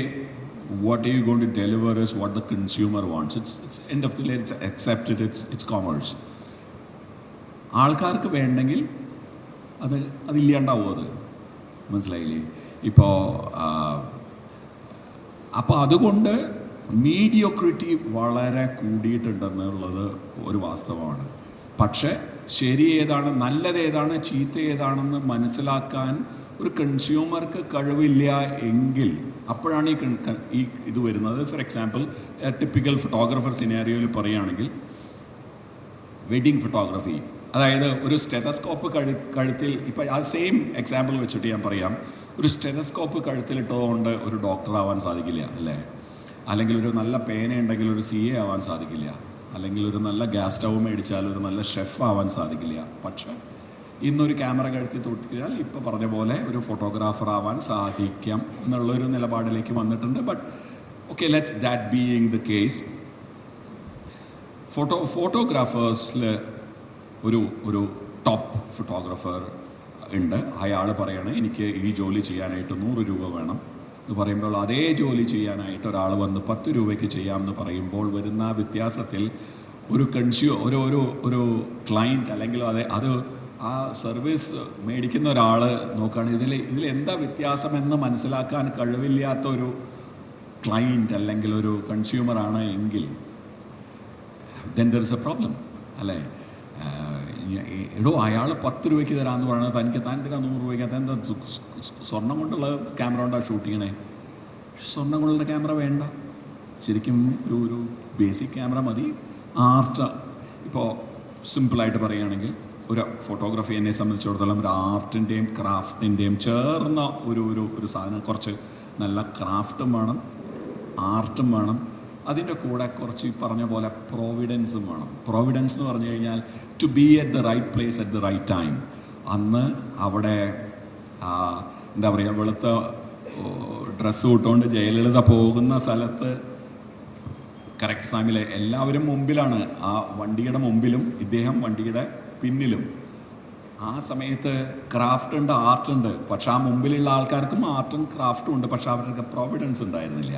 what are you going to deliver is what the consumer wants. It's end of the day, it's accepted, it's commerce. ആൾക്കാർക്ക് വേണ്ടെങ്കിൽ അതില്ലാണ്ടാവും. അത് മനസ്സിലായില്ലേ? ഇപ്പോൾ അപ്പോൾ അതുകൊണ്ട് മീഡിയോക്രിറ്റി വളരെ കൂടിയിട്ടുണ്ടെന്നുള്ളത് ഒരു വാസ്തവമാണ്. പക്ഷേ ശരി ഏതാണ്, നല്ലത് ഏതാണ്, ചീത്ത ഏതാണെന്ന് മനസ്സിലാക്കാൻ ഒരു കൺസ്യൂമർക്ക് കഴിവില്ല എങ്കിൽ അപ്പോഴാണ് ഈ ഇത് വരുന്നത്. ഫോർ എക്സാമ്പിൾ, ടിപ്പിക്കൽ ഫോട്ടോഗ്രാഫർ സിനാരിയോയിൽ പറയുകയാണെങ്കിൽ വെഡിങ് ഫോട്ടോഗ്രാഫി, അതായത് ഒരു സ്റ്റെതസ്കോപ്പ് കഴുത്തിൽ, ഇപ്പം ആ സെയിം എക്സാമ്പിൾ വെച്ചിട്ട് ഞാൻ പറയാം, ഒരു സ്റ്റെതസ്കോപ്പ് കഴുത്തിലിട്ടതുകൊണ്ട് ഒരു ഡോക്ടർ ആവാൻ സാധിക്കില്ല അല്ലേ? അല്ലെങ്കിൽ ഒരു നല്ല പേന ഉണ്ടെങ്കിൽ ഒരു CA ആവാൻ സാധിക്കില്ല, അല്ലെങ്കിൽ ഒരു നല്ല ഗ്യാസ് സ്റ്റൗ മേടിച്ചാൽ ഒരു നല്ല ഷെഫ് ആവാൻ സാധിക്കില്ല. പക്ഷേ ഇന്നൊരു ക്യാമറ കഴുത്തി തൊട്ടിയാൽ ഇപ്പോൾ പറഞ്ഞ പോലെ ഒരു ഫോട്ടോഗ്രാഫർ ആവാൻ സാധിക്കാം എന്നുള്ളൊരു നിലപാടിലേക്ക് വന്നിട്ടുണ്ട്. But okay, let's that being the case, ഫോട്ടോഗ്രാഫേഴ്സിൽ ഒരു ടോപ്പ് ഫോട്ടോഗ്രാഫർ ഉണ്ട്. അയാൾ പറയണേ എനിക്ക് ഈ ജോലി ചെയ്യാനായിട്ട് 100 രൂപ വേണം എന്ന് പറയുമ്പോൾ, അതേ ജോലി ചെയ്യാനായിട്ട് ഒരാൾ വന്ന് 10 രൂപയ്ക്ക് ചെയ്യാമെന്ന് പറയുമ്പോൾ വരുന്ന വ്യത്യാസത്തിൽ ഒരു ഒരു ക്ലയൻറ്റ് അല്ലെങ്കിൽ അത് ആ സർവീസ് മേടിക്കുന്ന ഒരാൾ നോക്കുകയാണ്, ഇതിൽ എന്താ വ്യത്യാസമെന്ന് മനസ്സിലാക്കാൻ കഴിവില്ലാത്ത ഒരു ക്ലയൻറ്റ് അല്ലെങ്കിൽ ഒരു കൺസ്യൂമറാണ് എങ്കിൽ then there is a problem അല്ലേ? എടോ അയാൾ 10 രൂപയ്ക്ക് തരാമെന്ന് പറയുന്നത് താൻ തരാൻ 100 രൂപയ്ക്ക്, അതെന്താ സ്വർണ്ണം കൊണ്ടുള്ള ക്യാമറ കൊണ്ടാണ് ഷൂട്ട് ചെയ്യണേ? സ്വർണ്ണം കൊണ്ടുള്ള ക്യാമറ വേണ്ട, ശരിക്കും ഒരു ബേസിക് ക്യാമറ മതി. ആർട്ട്, ഇപ്പോൾ സിമ്പിളായിട്ട് പറയുകയാണെങ്കിൽ ഒരു ഫോട്ടോഗ്രാഫി എന്നെ സംബന്ധിച്ചിടത്തോളം ഒരു ആർട്ടിൻ്റെയും ക്രാഫ്റ്റിൻ്റെയും ചേർന്ന ഒരു സാധനം, കുറച്ച് നല്ല ക്രാഫ്റ്റും വേണം, ആർട്ടും വേണം, അതിൻ്റെ കൂടെ കുറച്ച് ഈ പറഞ്ഞ പോലെ പ്രോവിഡൻസും വേണം. പ്രോവിഡൻസ് എന്ന് പറഞ്ഞു കഴിഞ്ഞാൽ to be at the right place at the right time. അന്ന് അവിടെ എന്താ പറയുക, വെളുത്ത ഡ്രസ്സ് ഇട്ടുകൊണ്ട് ജയലളിത പോകുന്ന സ്ഥലത്ത് കറക്റ്റ് സമയത്തിൽ എല്ലാവരും മുമ്പിലാണ്, ആ വണ്ടിയുടെ മുമ്പിലും ഇദ്ദേഹം വണ്ടിയുടെ പിന്നിലും. ആ സമയത്ത് ക്രാഫ്റ്റ് ഉണ്ട്, ആർട്ട് ഉണ്ട്. പക്ഷെ ആ മുമ്പിലുള്ള ആൾക്കാർക്കും ആർട്ടും ക്രാഫ്റ്റും ഉണ്ട്, പക്ഷെ അവർക്ക് പ്രോവിഡൻസ് ഉണ്ടായിരുന്നില്ല.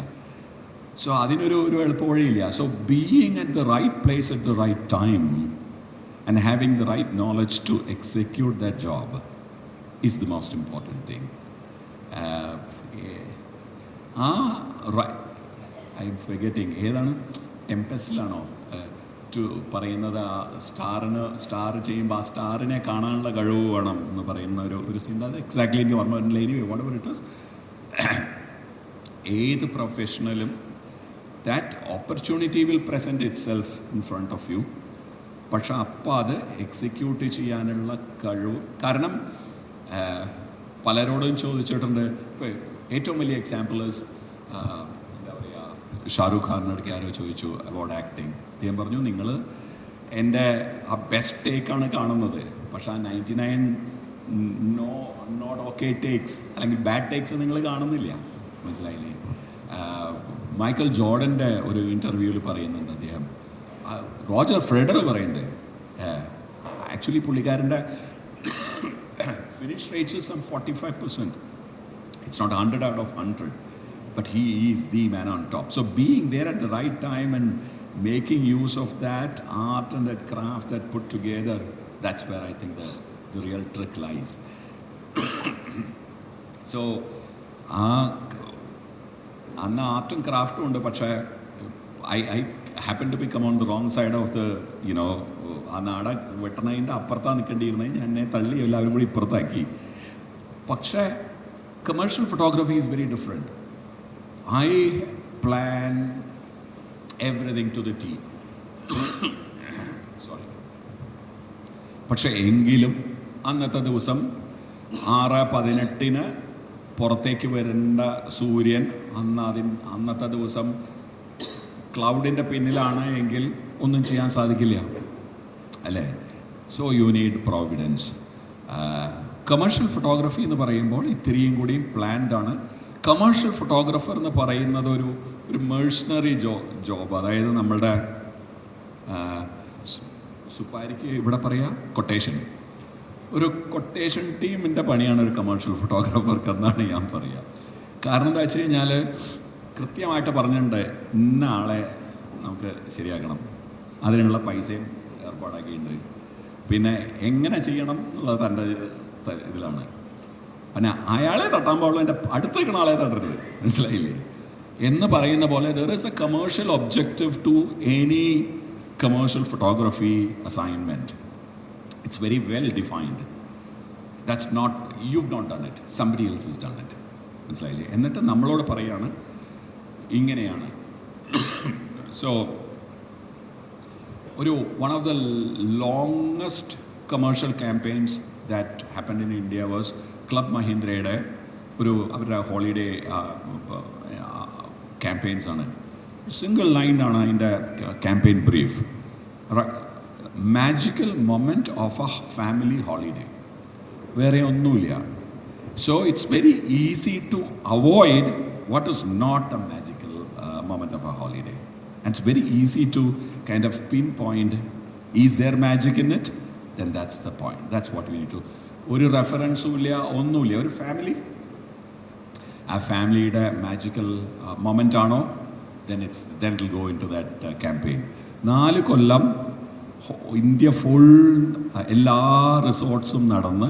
സോ അതിനൊരു എളുപ്പവഴിയില്ല. So being at the right place at the right time and having the right knowledge to execute that job is the most important thing. I'm forgetting, ഏതാണ് ടെമ്പസ്റ്റിലാണോ ടു പറയുന്നത്, സ്റ്റാർ ചെയ്യുമ്പോൾ ആ സ്റ്റാറിനെ കാണാനുള്ള കഴിവ് വേണം എന്ന് പറയുന്ന ഒരു സീൻ. അത് എക്സാക്ട്ലി എനിക്ക് ഓർമ്മ വരുന്നില്ല. Anyway whatever it is, ഏത് പ്രൊഫഷണലും that opportunity will present itself in front of you. പക്ഷെ അപ്പോൾ അത് എക്സിക്യൂട്ട് ചെയ്യാനുള്ള കഴിവ്, കാരണം പലരോടും ചോദിച്ചിട്ടുണ്ട്. ഇപ്പോൾ ഏറ്റവും വലിയ എക്സാമ്പിൾസ് എന്താ പറയുക, ഷാരൂഖ് ഖാനിനടുക്ക് ആരോ ചോദിച്ചു അബൌട്ട് ആക്ടിങ്. അദ്ദേഹം പറഞ്ഞു, നിങ്ങൾ എൻ്റെ ആ ബെസ്റ്റ് ടേക്കാണ് കാണുന്നത്, പക്ഷെ ആ 99 നോട്ട് ഓക്കെ ടേക്സ് അല്ലെങ്കിൽ ബാഡ് ടേക്സ് നിങ്ങൾ കാണുന്നില്ല. മനസ്സിലായില്ലേ? മൈക്കൽ ജോർഡൻ്റെ ഒരു ഇൻ്റർവ്യൂവിൽ പറയുന്നുണ്ട് അദ്ദേഹം, റോജർ ഫെഡറർ പറയുന്നുണ്ട്, ആക്ച്വലി പുള്ളിക്കാരൻ്റെ finish rates some 45%. It's not 100 out of 100, but he is the man on top. So being there at the right time and making use of that art and that craft that put together, that's where I think the real trick lies. So അന്ന് ആർട്ടും ക്രാഫ്റ്റും ഉണ്ട്, പക്ഷേ I happen to become on the wrong side of the, ആ നാട വെട്ടണതിൻ്റെ അപ്പുറത്താണ് നിൽക്കേണ്ടിയിരുന്നത്. ഞാൻ എന്നെ തള്ളി എല്ലാവരും കൂടി ഇപ്പുറത്താക്കി. പക്ഷേ commercial photography is very different. I plan everything to the T. Sorry. പക്ഷേ എങ്കിലും അന്നത്തെ ദിവസം 6:18 പുറത്തേക്ക് വരേണ്ട സൂര്യൻ അന്നത്തെ ദിവസം ക്ലൗഡിൻ്റെ പിന്നിലാണ് എങ്കിൽ ഒന്നും ചെയ്യാൻ സാധിക്കില്ല അല്ലേ? So you need Providence. Commercial photography എന്ന് പറയുമ്പോൾ ഇത്രയും കൂടി പ്ലാൻഡ് ആണ്. കമേഴ്ഷ്യൽ ഫോട്ടോഗ്രാഫർ എന്ന് പറയുന്നത് ഒരു മേഴ്സണറി ജോബ്, അതായത് നമ്മളുടെ സുപ്പാരിക്ക് ഇവിടെ പറയാം കൊട്ടേഷൻ, ഒരു കൊട്ടേഷൻ ടീമിൻ്റെ പണിയാണ് ഒരു കമേഴ്ഷ്യൽ ഫോട്ടോഗ്രാഫർക്ക് എന്നാണ് ഞാൻ പറയുക. കാരണം എന്താ വെച്ച് കഴിഞ്ഞാൽ കൃത്യമായിട്ട് പറഞ്ഞിട്ടുണ്ട് ഇന്ന ആളെ നമുക്ക് ശരിയാക്കണം, അതിനുള്ള പൈസയും ഏർപ്പാടാക്കിയിട്ടുണ്ട്, പിന്നെ എങ്ങനെ ചെയ്യണം എന്നുള്ളത് തൻ്റെ ഇതിലാണ്. പിന്നെ അയാളെ തട്ടാൻ പാടുള്ളൂ, എൻ്റെ അടുത്ത് നിൽക്കുന്ന ആളെ തട്ടരുത്, മനസ്സിലായില്ലേ എന്ന് പറയുന്ന പോലെ there is a commercial objective to any commercial photography assignment. It's very well defined. That's not, you not done it, somebody else is done it, മനസ്സിലായില്ലേ. എന്നിട്ട് നമ്മളോട് പറയാണ് ഇങ്ങനെയാണ്. So one of the longest commercial campaigns that happened in India was Club Mahindraയുടെ അവരുടെ holiday campaigns ആണ്. Single ലൈനാണ് അതിൻ്റെ campaign brief. Magical moment of a family holiday, വേറെ ഒന്നുമില്ല. So it's very easy to avoid what is not a magical moment of a holiday, and it's very easy to kind of pinpoint, is there magic in it? Then that's the point, that's what we need to. ഒരു റെഫറൻസും ഇല്ല, ഒന്നുമില്ല, ഒരു family, ആ ഫാമിലിയുടെ magical moment ആണോ, then it will go into that campaign. 4 Kollam India full എല്ലാ റിസോർട്ട്സും നടന്ന്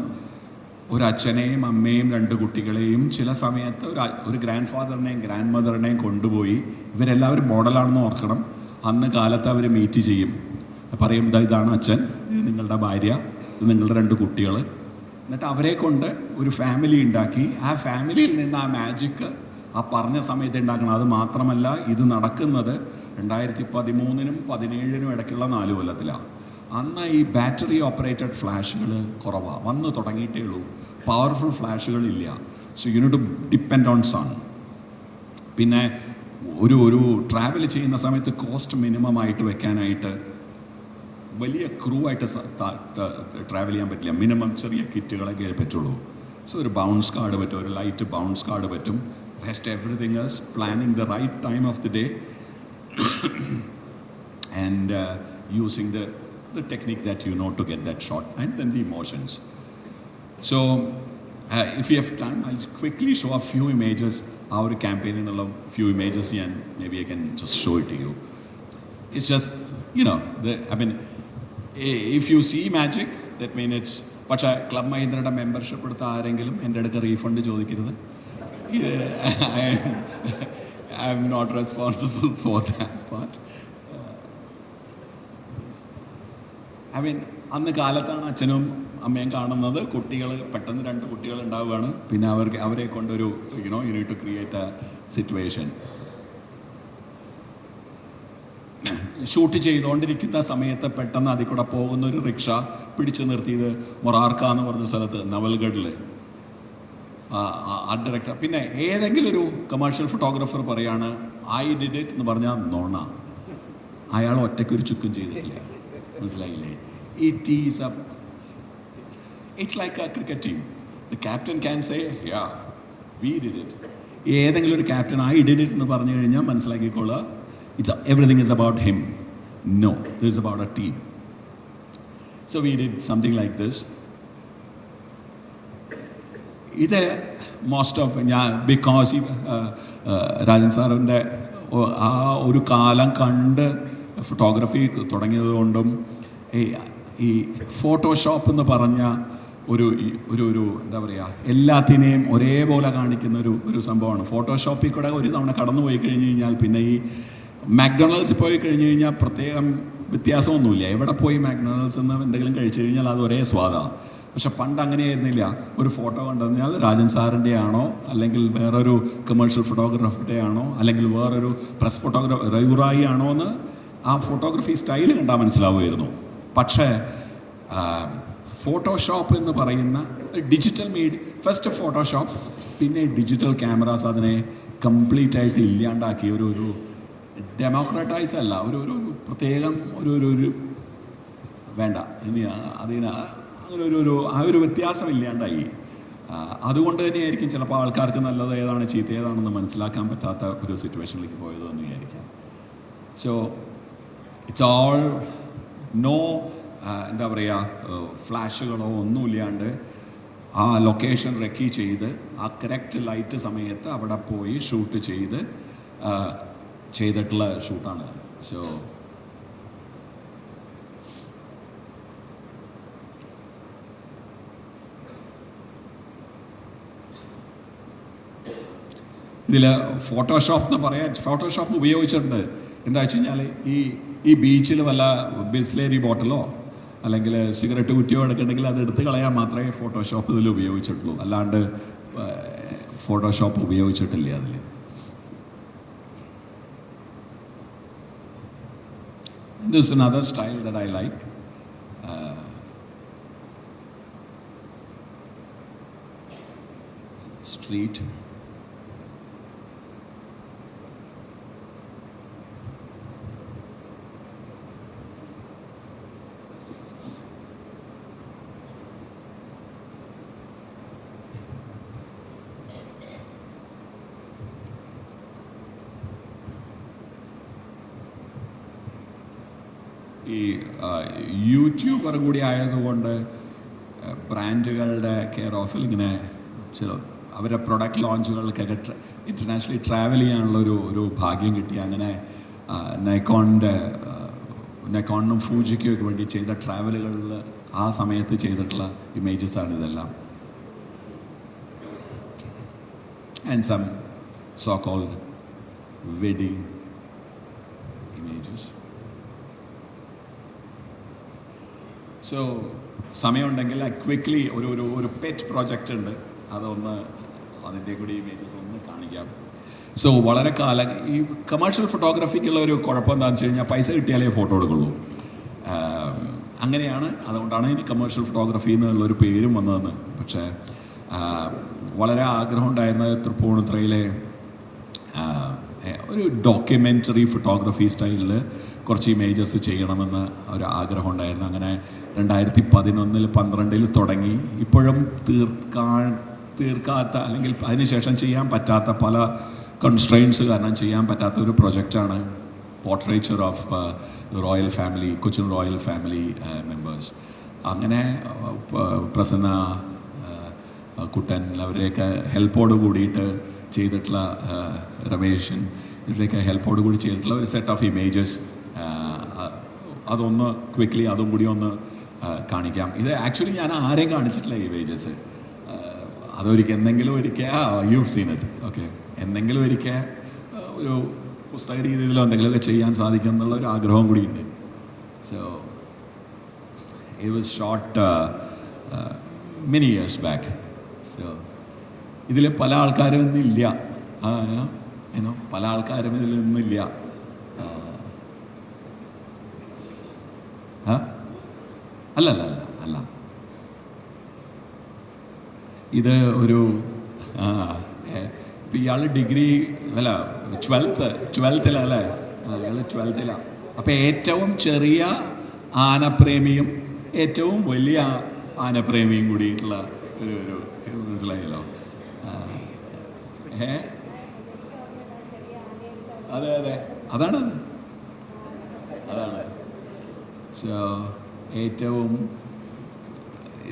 ഒരു അച്ഛനെയും അമ്മയും 2 കുട്ടികളെയും ചില സമയത്ത് ഒരു ഗ്രാൻഡ് ഫാദറിനെയും ഗ്രാൻഡ് മദറിനെയും കൊണ്ടുപോയി, ഇവരെല്ലാവരും മോഡലാണെന്ന് ഓർക്കണം. അന്ന് കാലത്ത് അവർ മീറ്റ് ചെയ്യും, പറയും ഇതാണ് അച്ഛൻ, ഇത് നിങ്ങളുടെ ഭാര്യ, ഇത് നിങ്ങളുടെ 2 കുട്ടികൾ. എന്നിട്ട് അവരെ കൊണ്ട് ഒരു ഫാമിലി ഉണ്ടാക്കി, ആ ഫാമിലിയിൽ നിന്ന് ആ മാജിക്ക് ആ പറഞ്ഞ സമയത്ത് ഉണ്ടാക്കണം. അത് മാത്രമല്ല, ഇത് നടക്കുന്നത് 2013-നും 2017-നും ഇടയ്ക്കുള്ള 4 കൊല്ലത്തിലാണ്. അന്ന് ഈ ബാറ്ററി ഓപ്പറേറ്റഡ് ഫ്ലാഷുകൾ കുറവാണ്, വന്ന് തുടങ്ങിയിട്ടേ ഉള്ളൂ, പവർഫുൾ ഫ്ലാഷുകളില്ല. So you need to depend on sun. പിന്നെ ഒരു ട്രാവൽ ചെയ്യുന്ന സമയത്ത് കോസ്റ്റ് മിനിമം ആയിട്ട് വെക്കാനായിട്ട് വലിയ ക്രൂ ആയിട്ട് ട്രാവൽ ചെയ്യാൻ പറ്റില്ല, മിനിമം ചെറിയ കിറ്റുകളൊക്കെ പറ്റുള്ളൂ. സോ ഒരു ബൗൺസ് കാർഡ് പറ്റും, ഒരു ലൈറ്റ് ബൗൺസ് കാർഡ് പറ്റും. Rest everything is planning the right time of the day and using the technique that you know to get that shot, and then the emotions. So if you have time, I'll quickly show a few images, our campaign in a few images, and maybe I can just show it to you. It's just, you know, if you see magic, that means it's, പക്ഷേ club മഹീന്ദ്രയുടെ membership എടുത്ത ആരെങ്കിലും എൻ്റെ അടുക്ക refund ചോദിക്കരുത്. I am not responsible for that part. അന്ന് കാലത്താണ് അച്ഛനും അമ്മയും കാണുന്നത്. കുട്ടികൾ പെട്ടെന്ന് 2 കുട്ടികൾ ഉണ്ടാവുകയാണ്. പിന്നെ അവരെ കൊണ്ടൊരു you need to create a situation. Shoot ചെയ്തുകൊണ്ടിരിക്കുന്ന സമയത്ത് പെട്ടെന്ന് അതിൽ കൂടെ പോകുന്ന ഒരു റിക്ഷ പിടിച്ചു നിർത്തിയത് മൊറാർക്ക എന്ന് പറഞ്ഞ സ്ഥലത്ത്, നവൽഗഡിൽ ആർട്ട് ഡയറക്ടർ. പിന്നെ ഏതെങ്കിലും ഒരു കമേഴ്ഷ്യൽ ഫോട്ടോഗ്രാഫർ പറയാണ് ഐ ഡിഡ് ഇറ്റ് എന്ന് പറഞ്ഞാൽ നോണ. അയാൾ ഒറ്റയ്ക്കൊരു ചുക്കും ചെയ്തിട്ടില്ല, മനസ്സിലായില്ലേ. It's like a cricket team. The captain can say, yeah, we did it. ഏതെങ്കിലും ഒരു ക്യാപ്റ്റൻ ഐ ഡിഡ് ഇറ്റ് എന്ന് പറഞ്ഞു കഴിഞ്ഞാൽ മനസ്സിലാക്കിക്കോളുക, everything is about him. No, this is about a team. So we did something like this. ഇത് most of because Rajan സാറിൻ്റെ ആ ഒരു കാലം കണ്ട് ഫോട്ടോഗ്രാഫി തുടങ്ങിയത് കൊണ്ടും ഈ ഫോട്ടോഷോപ്പ് എന്ന് പറഞ്ഞ ഒരു എന്താ പറയുക, എല്ലാത്തിനെയും ഒരേപോലെ കാണിക്കുന്ന ഒരു സംഭവമാണ്. ഫോട്ടോഷോപ്പിൽ കൂടെ ഒരു തവണ കടന്നു പോയി കഴിഞ്ഞ് കഴിഞ്ഞാൽ പിന്നെ ഈ മാക്ഡൊണാൾഡ്സിൽ പോയി കഴിഞ്ഞ് കഴിഞ്ഞാൽ പ്രത്യേകം വ്യത്യാസമൊന്നുമില്ല. എവിടെ പോയി മാക്ഡൊണാൾഡ്സ് എന്ന് എന്തെങ്കിലും കഴിച്ചു കഴിഞ്ഞാൽ അത് ഒരേ സ്വാദാണ്. പക്ഷെ പണ്ട് അങ്ങനെയായിരുന്നില്ല. ഒരു ഫോട്ടോ കണ്ടുകഴിഞ്ഞാൽ രാജൻ സാറിൻ്റെ ആണോ, അല്ലെങ്കിൽ വേറൊരു കമേഴ്ഷ്യൽ ഫോട്ടോഗ്രാഫറുടെ ആണോ, അല്ലെങ്കിൽ വേറൊരു പ്രസ് ഫോട്ടോഗ്രാഫർ റയുറായി ആണോ എന്ന് ആ ഫോട്ടോഗ്രാഫി സ്റ്റൈൽ കണ്ടാൽ മനസ്സിലാവുമായിരുന്നു. പക്ഷേ ഫോട്ടോഷോപ്പ് എന്ന് പറയുന്ന ഡിജിറ്റൽ ഫസ്റ്റ് ഫോട്ടോഷോപ്പ്, പിന്നെ ഡിജിറ്റൽ ക്യാമറാസ് അതിനെ കംപ്ലീറ്റ് ആയിട്ട് ഇല്ലാണ്ടാക്കി. ഒരു ഡെമോക്രാറ്റൈസ് അല്ല, ഒരു പ്രത്യേകം ഒരു വേണ്ട, ഇനി അതിന് അങ്ങനെ ആ ഒരു വ്യത്യാസം ഇല്ലാണ്ടായി. അതുകൊണ്ട് തന്നെയായിരിക്കും ചിലപ്പോൾ ആൾക്കാർക്ക് നല്ലത് ഏതാണ് ചീത്ത ഏതാണെന്ന് മനസ്സിലാക്കാൻ പറ്റാത്ത ഒരു സിറ്റുവേഷനിലേക്ക് പോയതെന്ന് വിചാരിക്കാം. സോ ഇറ്റ്സ് ഓൾ നോ എന്താ പറയുക, ഫ്ലാഷുകളോ ഒന്നുമില്ലാണ്ട് ആ ലൊക്കേഷൻ റെക്കി ചെയ്ത് ആ കറക്റ്റ് ലൈറ്റ് സമയത്ത് അവിടെ പോയി ഷൂട്ട് ചെയ്ത് ചെയ്തിട്ടുള്ള ഷൂട്ടാണ്. സോ ഇതിൽ ഫോട്ടോഷോപ്പ് എന്ന് പറയാൻ ഫോട്ടോഷോപ്പ് ഉപയോഗിച്ചിട്ടുണ്ട്. എന്താ വെച്ച് കഴിഞ്ഞാൽ ഈ ബീച്ചിൽ വല്ല ബിസ്ലേരി ബോട്ടിലോ അല്ലെങ്കിൽ സിഗരറ്റ് കുറ്റിയോ എടുക്കണമെങ്കിൽ അത് എടുത്ത് കളയാൻ മാത്രമേ ഫോട്ടോഷോപ്പ് ഇതിൽ ഉപയോഗിച്ചിട്ടുള്ളൂ. അല്ലാണ്ട് ഫോട്ടോഷോപ്പ് ഉപയോഗിച്ചിട്ടില്ല അതിൽ. This is another style that I like. Street. ഈ യൂട്യൂബറും കൂടി ആയതുകൊണ്ട് ബ്രാൻഡുകളുടെ കെയർ ഓഫിൽ ഇങ്ങനെ ചില അവരുടെ പ്രൊഡക്റ്റ് ലോഞ്ചുകൾക്കൊക്കെ ഇൻ്റർനാഷണലി ട്രാവൽ ചെയ്യാനുള്ള ഒരു ഭാഗ്യം കിട്ടി. അങ്ങനെ നെക്കോണിനും ഫൂജിക്കും ഒക്കെ വേണ്ടി ചെയ്ത ട്രാവലുകളിൽ ആ സമയത്ത് ചെയ്തിട്ടുള്ള ഇമേജസാണ് ഇതെല്ലാം. And some so called wedding images. So സമയമുണ്ടെങ്കിൽ ക്വിക്ക്ലി ഒരു പെറ്റ് പ്രോജക്റ്റ് ഉണ്ട്, അതൊന്ന് അതിൻ്റെ കൂടി ഇമേജസ് ഒന്ന് കാണിക്കാം. സോ വളരെ കാലം ഈ കമേഴ്ഷ്യൽ ഫോട്ടോഗ്രാഫിക്കുള്ള ഒരു കുഴപ്പം എന്താണെന്ന് വെച്ച് കഴിഞ്ഞാൽ പൈസ കിട്ടിയാലേ ഫോട്ടോ എടുക്കുള്ളൂ. അങ്ങനെയാണ്, അതുകൊണ്ടാണ് ഇതിന് കമേഴ്ഷ്യൽ ഫോട്ടോഗ്രാഫി എന്നുള്ളൊരു പേരും വന്നതെന്ന്. പക്ഷേ വളരെ ആഗ്രഹം ഉണ്ടായിരുന്നത് തൃപ്പൂണിത്തുറയിലെ ഒരു ഡോക്യുമെൻ്ററി ഫോട്ടോഗ്രാഫി സ്റ്റൈലിൽ കുറച്ച് ഇമേജസ് ചെയ്യണമെന്ന് ഒരു ആഗ്രഹം ഉണ്ടായിരുന്നു. അങ്ങനെ 2011-12 തുടങ്ങി. ഇപ്പോഴും തീർക്കാത്ത അല്ലെങ്കിൽ അതിനുശേഷം ചെയ്യാൻ പറ്റാത്ത പല കൺസ്ട്രെയിൻസ് കാരണം ചെയ്യാൻ പറ്റാത്ത ഒരു പ്രൊജക്റ്റാണ് portraiture of royal family, Cochin royal family members. അങ്ങനെ പ്രസന്ന, കുട്ടൻ അവരെയൊക്കെ ഹെൽപ്പോട് കൂടിയിട്ട് ചെയ്തിട്ടുള്ള രമേശൻ ഇവരുടെയൊക്കെ ഹെൽപ്പോട് കൂടി ചെയ്തിട്ടുള്ള ഒരു സെറ്റ് ഓഫ് ഇമേജസ്. അതൊന്ന് ക്വിക്ക്ലി അതും കൂടി ഒന്ന് കാണിക്കാം. ഇത് ആക്ച്വലി ഞാൻ ആരെയും കാണിച്ചിട്ടില്ല ഈ ഇമേജസ്. എന്തെങ്കിലും ഒരിക്കൽ യു സീൻ ഇറ്റ്, ഓക്കെ, എന്തെങ്കിലും ഒരിക്കൽ ഒരു പുസ്തക രീതിയിലോ എന്തെങ്കിലുമൊക്കെ ചെയ്യാൻ സാധിക്കും എന്നുള്ള ഒരു ആഗ്രഹം കൂടിയുണ്ട്. So it was shot many years back. So ഇതിൽ പല ആൾക്കാരും ഇന്നില്ല, പല ആൾക്കാരും ഇതിൽ നിന്നില്ല. അല്ല ഇത് ഒരു ഇപ്പം ഇയാൾ ഡിഗ്രി അല്ല 12th-ലല്ലേ, ഇയാൾ 12th-ലാണ്. അപ്പം ഏറ്റവും ചെറിയ ആനപ്രേമിയും ഏറ്റവും വലിയ ആനപ്രേമിയും കൂടിയിട്ടുള്ള ഒരു മനസ്സിലായല്ലോ. അതെ അതാണ്. സോ ഏറ്റവും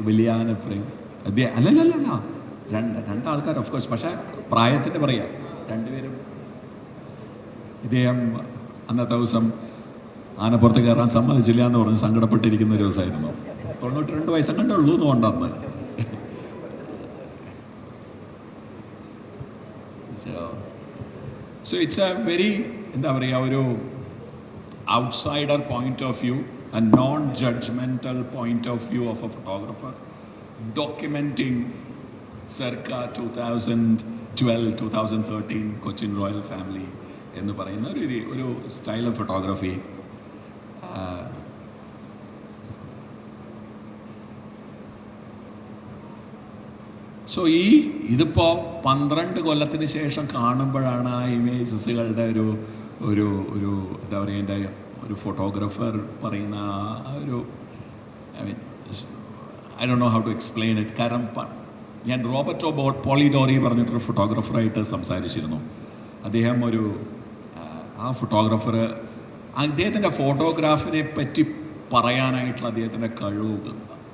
വലിയ ആനപ്രേമി അല്ലല്ല രണ്ടാൾക്കാർ ഓഫ് കോഴ്സ്, പക്ഷേ പ്രായത്തിൻ്റെ പറയാം. രണ്ടുപേരും ഇദ്ദേഹം അന്നത്തെ ദിവസം ആനപ്പുറത്ത് കയറാൻ സമ്മതിച്ചില്ല എന്ന് പറഞ്ഞ് സങ്കടപ്പെട്ടിരിക്കുന്ന ഒരു ദിവസമായിരുന്നു. 92 വയസ്സെങ്ങാണ്ടേ ഉള്ളൂ എന്ന് കൊണ്ടന്ന്. സോ ഇറ്റ്സ് എ വെരി എന്താ പറയുക, ഒരു outsider point of view, a non-judgmental point of view of a photographer documenting circa 2012-2013 Cochin Royal Family എന്ന് പറയുന്ന ഒരു സ്റ്റൈൽ ഓഫ് ഫോട്ടോഗ്രാഫി. സോ ഇതിപ്പോൾ 12 കൊല്ലത്തിന് ശേഷം കാണുമ്പോഴാണ് ആ ഇമേജസുകളുടെ ഒരു എന്താ പറയുക, എൻ്റെ ഒരു ഫോട്ടോഗ്രാഫർ പറയുന്ന ഒരു I don't know how to explain it. കാരണം ഞാൻ റോബർട്ടോ പോളിഡോറി പറഞ്ഞിട്ടൊരു ഫോട്ടോഗ്രാഫറായിട്ട് സംസാരിച്ചിരുന്നു. അദ്ദേഹം ആ ഫോട്ടോഗ്രാഫർ അദ്ദേഹത്തിൻ്റെ ഫോട്ടോഗ്രാഫിനെ പറ്റി പറയാനായിട്ടുള്ള അദ്ദേഹത്തിൻ്റെ കഴിവ്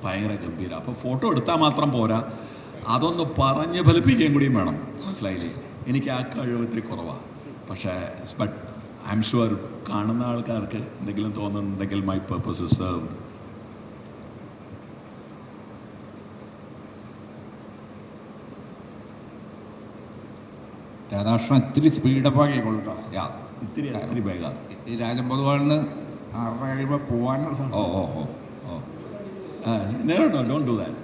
ഭയങ്കര ഗംഭീരം. അപ്പോൾ ഫോട്ടോ എടുത്താൽ മാത്രം പോരാ, അതൊന്ന് പറഞ്ഞ് ഫലിപ്പിക്കുകയും കൂടിയും വേണം. മനസ്സിലായില്ലേ? എനിക്ക് ആ കഴിവ് ഇത്തിരി കുറവാണ്. പക്ഷേ ബട്ട് ഐ എം ഷുവർ കാണുന്ന ആൾക്കാർക്ക് എന്തെങ്കിലും തോന്നുന്നുണ്ടെങ്കിൽ my purpose is served. Radhakrishnan ഇത്തിരി സ്പീഡപ്പാക്കി കൊള്ളട്ടോ. ഇത്തിരി വേഗം. ഈ രാജൻ പൊതുവാളിന് 6 കഴിയുമ്പോൾ പോകാനുള്ള. No, don't do that.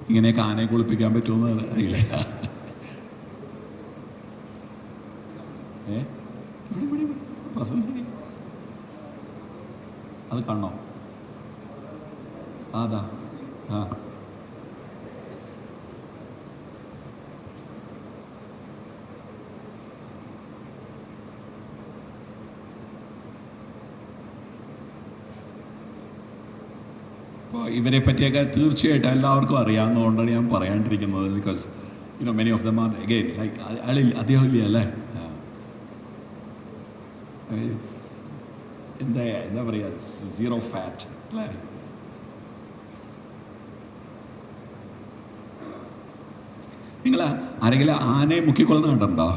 ഇങ്ങനെയൊക്കെ ആനയെ കുളിപ്പിക്കാൻ പറ്റുമെന്ന് അറിയില്ല. അത് കാണണോ? അതാ ആ അപ്പോൾ ഇവരെ പറ്റിയൊക്കെ തീർച്ചയായിട്ടും എല്ലാവർക്കും അറിയാവുന്നതുകൊണ്ടാണ് ഞാൻ പറയാണ്ടിരിക്കുന്നത്. Because many of them are again like അദ്ദേഹം ഇല്ല അല്ലേ, എന്താ പറയുക, 0 ഫാറ്റ് അല്ലേ. നിങ്ങൾ ആരെങ്കിലും ആനയെ മുക്കിക്കൊള്ളുന്ന കണ്ടോ?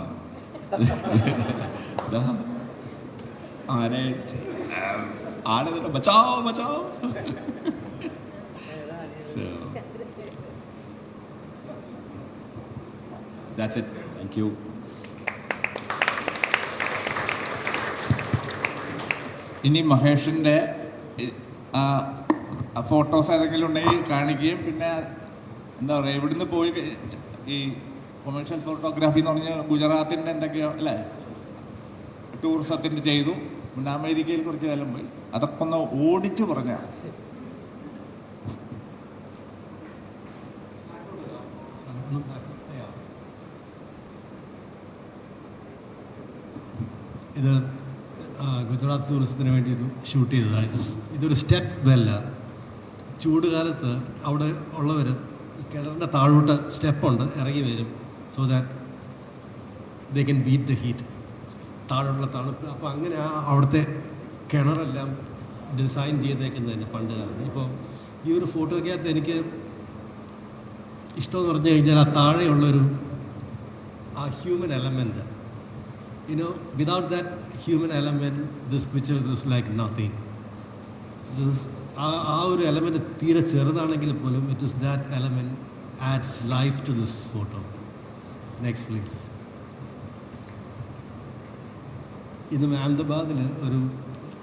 ആന തന്നെ Bachao Bachao. So that's it. Thank you. ഇനി മഹേഷിൻ്റെ ഫോട്ടോസ് ഏതെങ്കിലും ഉണ്ടെങ്കിൽ കാണിക്കുകയും പിന്നെ എന്താ പറയുക ഇവിടുന്ന് പോയി ഈ കൊമേഴ്ഷ്യൽ ഫോട്ടോഗ്രാഫി എന്ന് പറഞ്ഞാൽ ഗുജറാത്തിൻ്റെ എന്തൊക്കെയോ അല്ലേ ടൂറിസത്തിൻ്റെ ചെയ്തു. പിന്നെ അമേരിക്കയിൽ കുറച്ച് കാലം പോയി. അതൊക്കെ ഒന്ന് ഓടിച്ച് പറഞ്ഞാണ്. ഇത് ഗുജറാത്ത് ടൂറിസത്തിന് വേണ്ടി ഒരു ഷൂട്ട് ചെയ്തതായിരുന്നു. ഇതൊരു സ്റ്റെപ്പ് വെല്ല. ചൂട് കാലത്ത് അവിടെ ഉള്ളവർ ഈ കിണറിൻ്റെ താഴോട്ട് സ്റ്റെപ്പുണ്ട്, ഇറങ്ങി വരും. So that they can beat the heat, താഴോട്ടുള്ള തണുപ്പ്. അപ്പോൾ അങ്ങനെ അവിടുത്തെ കിണറെല്ലാം ഡിസൈൻ ചെയ്തേക്കുന്നതിന് പണ്ട് കാലത്ത്. ഇപ്പോൾ ഈ ഒരു ഫോട്ടോയ്ക്കകത്ത് എനിക്ക് ഇഷ്ടമെന്ന് പറഞ്ഞു കഴിഞ്ഞാൽ ആ താഴെയുള്ളൊരു ആ human element. Without that human element, this picture is like nothing. ആ ഒരു എലമെൻറ്റ് തീരെ ചെറുതാണെങ്കിൽ പോലും it is that element adds life to this photo. Next please. ഇത് അഹമ്മദാബാദിൽ ഒരു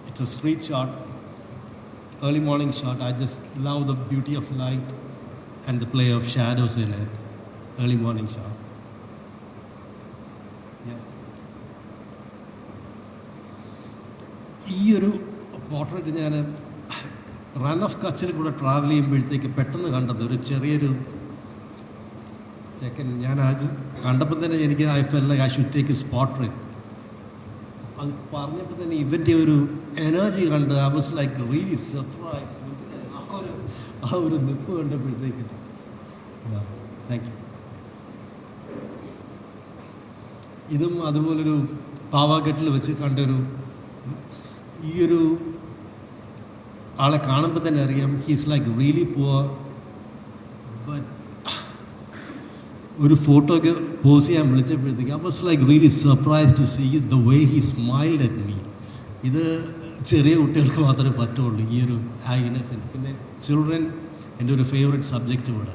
it's A street shot, early morning shot. I just love the beauty of light and the play of shadows in it. Early morning shot. ഈ ഒരു portrait ഞാൻ run off കച്ചിൽ കൂടെ travel ചെയ്യുമ്പോഴത്തേക്ക് പെട്ടെന്ന് കണ്ടത് ഒരു ചെറിയൊരു ചെക്കൻ. ഞാൻ അത് കണ്ടപ്പോൾ തന്നെ എനിക്ക് I felt like I should take his portrait. അത് പറഞ്ഞപ്പോൾ തന്നെ ഇവൻ്റെ ഒരു എനർജി കണ്ട് I was like really surprise. ആ ഒരു നിപ്പ് കണ്ടപ്പോഴത്തേക്ക് താങ്ക് യു. ഇതും അതുപോലൊരു പാവാഗട്ടിൽ വെച്ച് കണ്ടൊരു ഈ ഒരു ആളെ കാണുമ്പോൾ തന്നെ അറിയാം he's like really poor. But ഒരു ഫോട്ടോയ്ക്ക് പോസ് ചെയ്യാൻ വിളിച്ചപ്പോഴത്തേക്ക് I was like really surprise to see the way he smiled at me. ഇത് ചെറിയ കുട്ടികൾക്ക് മാത്രമേ പറ്റുള്ളൂ ഈ ഒരു ഹാപ്പിനെസ്. പിന്നെ ചിൽഡ്രൻ എൻ്റെ ഒരു ഫേവറേറ്റ് സബ്ജക്റ്റ് ഇവിടെ.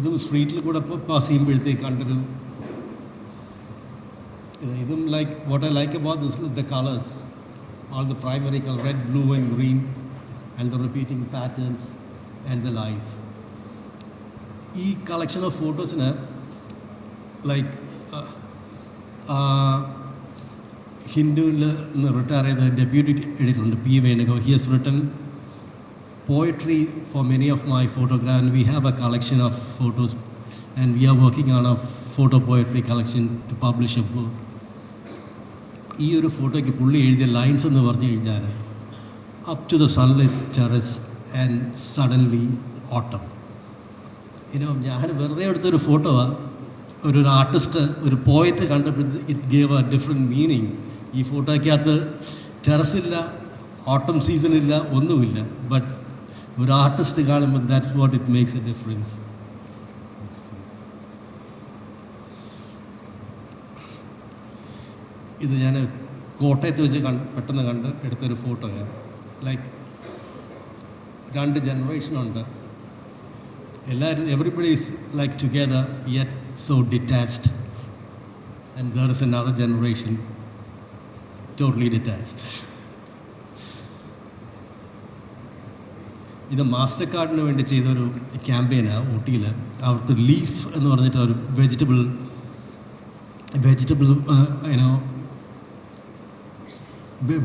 ഇതും സ്ട്രീറ്റിൽ കൂടെ പാസ് ചെയ്യുമ്പോഴത്തേക്ക് കണ്ടൊരു ഇതും like what I like about this is the colours, all the primary color, red, blue and green, and the repeating patterns and the life. ഈ കളക്ഷൻ ഓഫ് ഫോട്ടോസിന് ലൈക്ക് ഹിന്ദുവിൽ നിന്ന് റിട്ടയർ ചെയ്ത ഡെപ്യൂട്ടി എഡിറ്ററുണ്ട് P Venugopal. He has written poetry for many of my photographs, and we have a collection of photos, and we are working on a photo poetry collection to publish a book. ഈ ഒരു ഫോട്ടോയ്ക്ക് പുള്ളി എഴുതിയ lines എന്ന് പറഞ്ഞു കഴിഞ്ഞാൽ up to the sunlight terrace and suddenly ഓട്ടം. ഞാൻ വെറുതെ എടുത്തൊരു ഫോട്ടോയാണ്. ഒരു ആർട്ടിസ്റ്റ്, ഒരു പോയറ്റ് കണ്ടപ്പോൾ it gave A different meaning. ഈ ഫോട്ടോയ്ക്കകത്ത് ടെറസില്ല, ഓട്ടം സീസണില്ല, ഒന്നുമില്ല. ബട്ട് ഒരു ആർട്ടിസ്റ്റ് കാണുമ്പോൾ that's what it makes A difference. ഇത് ഞാൻ കോട്ടയത്ത് വെച്ച് പെട്ടെന്ന് എടുത്തൊരു ഫോട്ടോയാണ്. ലൈക്ക് 2 ജനറേഷനുണ്ട്. എല്ലാവരും, everybody is like together yet so detached, and there is another generation totally detached. ഇത് മാസ്റ്റർ കാർഡിന് വേണ്ടി ചെയ്തൊരു ക്യാമ്പയിനാണ് ഊട്ടിയിൽ. അവർക്ക് ലീഫ് എന്ന് പറഞ്ഞിട്ട് ഒരു വെജിറ്റബിൾ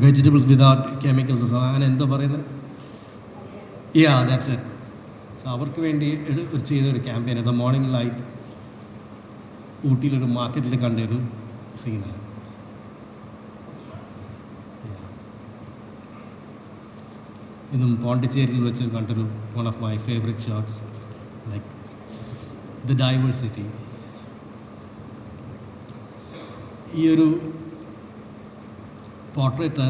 വെജിറ്റബിൾസ് വിതൗട്ട് കെമിക്കൽസ്, അങ്ങനെ എന്തോ പറയുന്നത്, ദാറ്റ്സ് ഇറ്റ്. സോ അവർക്ക് വേണ്ടി ചെയ്തൊരു ക്യാമ്പയിൻ. ദ മോർണിംഗ് ലൈറ്റ് ഊട്ടിയിലൊരു മാർക്കറ്റിൽ കണ്ടൊരു സീനാണ്. ഇതും പോണ്ടിച്ചേരിയിൽ വെച്ച് കണ്ടൊരു one of my favourite shots, like the diversity. ഈ ഒരു പോർട്രേറ്റ്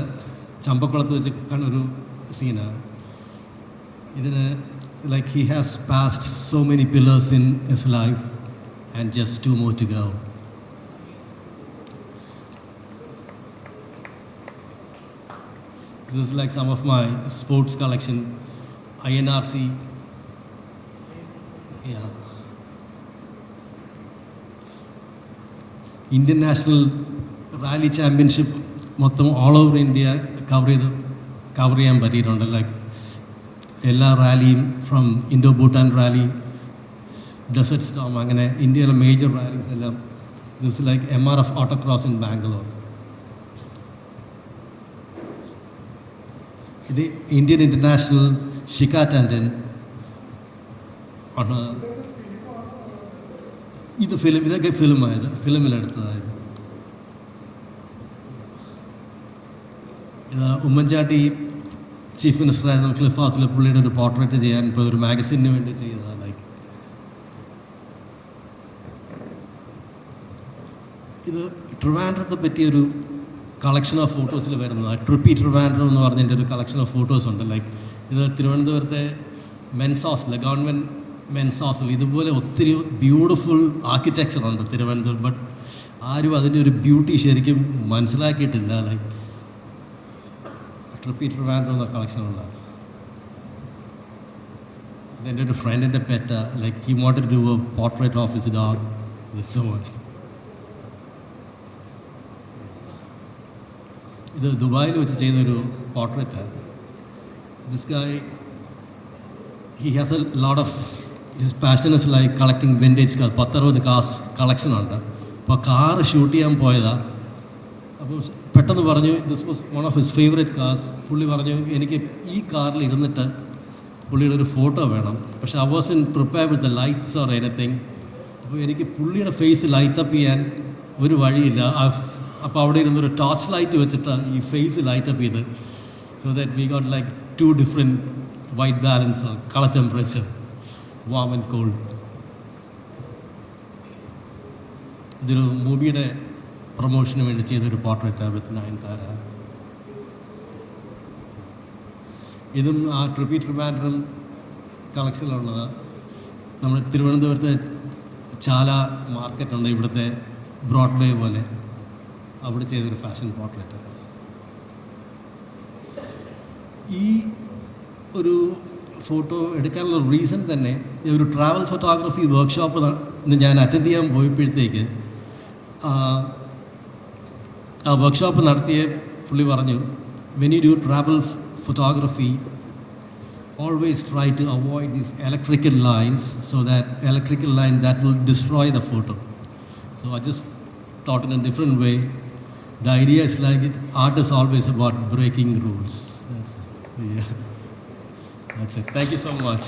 ചമ്പക്കുളത്ത് വെച്ച് കണ്ടൊരു സീനാണ്. ഇതിന് like he has passed so many pillars in his life and just 2 more to go. This is like some of my sports collection, INRC. Yeah. Indian National Rally Championship മൊത്തം all over India cover ചെയ്യാൻ പറ്റിയിട്ടുണ്ട്. Like എല്ലാ റാലിയും, from Indo Bhutan rally, desert storm, അങ്ങനെ ഇന്ത്യയിലെ major rallies എല്ലാം. This like MRF autocross in Bangalore. ഇത് Indian international Shikha Tandon ആണ്. ഇത് ഇതൊക്കെ ഫിലിമിലെടുത്തതായത്. ഇത് ഉമ്മൻചാണ്ടി ചീഫ് മിനിസ്റ്ററായിരുന്നു ക്ലിഫ് ഹൗസിൽ പുള്ളിയുടെ ഒരു പോർട്രേറ്റ് ചെയ്യാൻ ഇപ്പോൾ ഒരു മാഗസിന് വേണ്ടി ചെയ്തതാണ്. ലൈക്ക് ഇത് ട്രിവാൻഡ്രത്തെ പറ്റിയൊരു കളക്ഷൻ ഓഫ് ഫോട്ടോസിൽ വരുന്നത്. ട്രിപ്പി ട്രിവാൻഡ്രം എന്ന് പറഞ്ഞതിൻ്റെ ഒരു കളക്ഷൻ ഓഫ് ഫോട്ടോസ് ഉണ്ട്. ലൈക്ക് ഇത് തിരുവനന്തപുരത്തെ men's hostel, government men's hostel. ഇതുപോലെ ഒത്തിരി ബ്യൂട്ടിഫുൾ ആർക്കിടെക്ചറുണ്ട് തിരുവനന്തപുരം. ബട്ട് ആരും അതിൻ്റെ ഒരു ബ്യൂട്ടി ശരിക്കും മനസ്സിലാക്കിയിട്ടില്ല. ലൈക്ക് ട്രിപ്പി ട്രിവാൻഡ്രം എന്ന കളക്ഷനുള്ള ഇതെൻ്റെ ഒരു ഫ്രണ്ടിൻ്റെ പെറ്റ. Like he wanted to do a portrait of his dog. ഇത് ദുബായിൽ വെച്ച് ചെയ്തൊരു പോർട്രേറ്റാണ്. This guy, he has a lot of his passion is like collecting vintage car. 10-60 cars കളക്ഷനുണ്ട്. അപ്പോൾ കാറ് ഷൂട്ട് ചെയ്യാൻ പോയതാണ്. അപ്പോൾ പെട്ടെന്ന് പറഞ്ഞു, this was one of his favourite cars. പുള്ളി പറഞ്ഞു, എനിക്ക് ഈ കാറിൽ ഇരുന്നിട്ട് പുള്ളിയുടെ ഒരു ഫോട്ടോ വേണം. പക്ഷേ I was in prepare with the lights or anything. അപ്പോൾ എനിക്ക് പുള്ളിയുടെ ഫേസ് ലൈറ്റപ്പ് ചെയ്യാൻ ഒരു വഴിയില്ല. അപ്പോൾ അവിടെ ഇരുന്നൊരു ടോർച്ച് ലൈറ്റ് വെച്ചിട്ട് ഈ ഫേസ് ലൈറ്റപ്പ് ചെയ്ത്, so that we got like 2 different white balance, colour temperature, warm and called. ഇതൊരു മൂവിയുടെ പ്രൊമോഷന് വേണ്ടി ചെയ്തൊരു പോർട്രേറ്റാണ് വിത്ത് നയൻതാര. ഇതും ആ ട്രിപ്പി ട്രിവാൻഡ്രം കളക്ഷനിലുള്ളതാണ്. നമ്മൾ തിരുവനന്തപുരത്തെ ചാല മാർക്കറ്റുണ്ട്, ഇവിടുത്തെ ബ്രോഡ്വേ പോലെ, അവിടെ ചെയ്തൊരു ഫാഷൻ പോർട്രേറ്റ്. ഈ ഒരു ഫോട്ടോ എടുക്കാനുള്ള റീസൺ തന്നെ, ഒരു ട്രാവൽ ഫോട്ടോഗ്രാഫി വർക്ക്ഷോപ്പ് ഞാൻ അറ്റൻഡ് ചെയ്യാൻ പോയപ്പോഴത്തേക്ക് ആ വർക്ക്ഷോപ്പ് നടത്തിയ പുള്ളി പറഞ്ഞു, when you do travel photography, always try to avoid these electrical lines, so that electrical line that will destroy the photo. So I just thought in a different way. The idea is like art is always about breaking rules. That's it. Yeah. That's it. Thank you so much.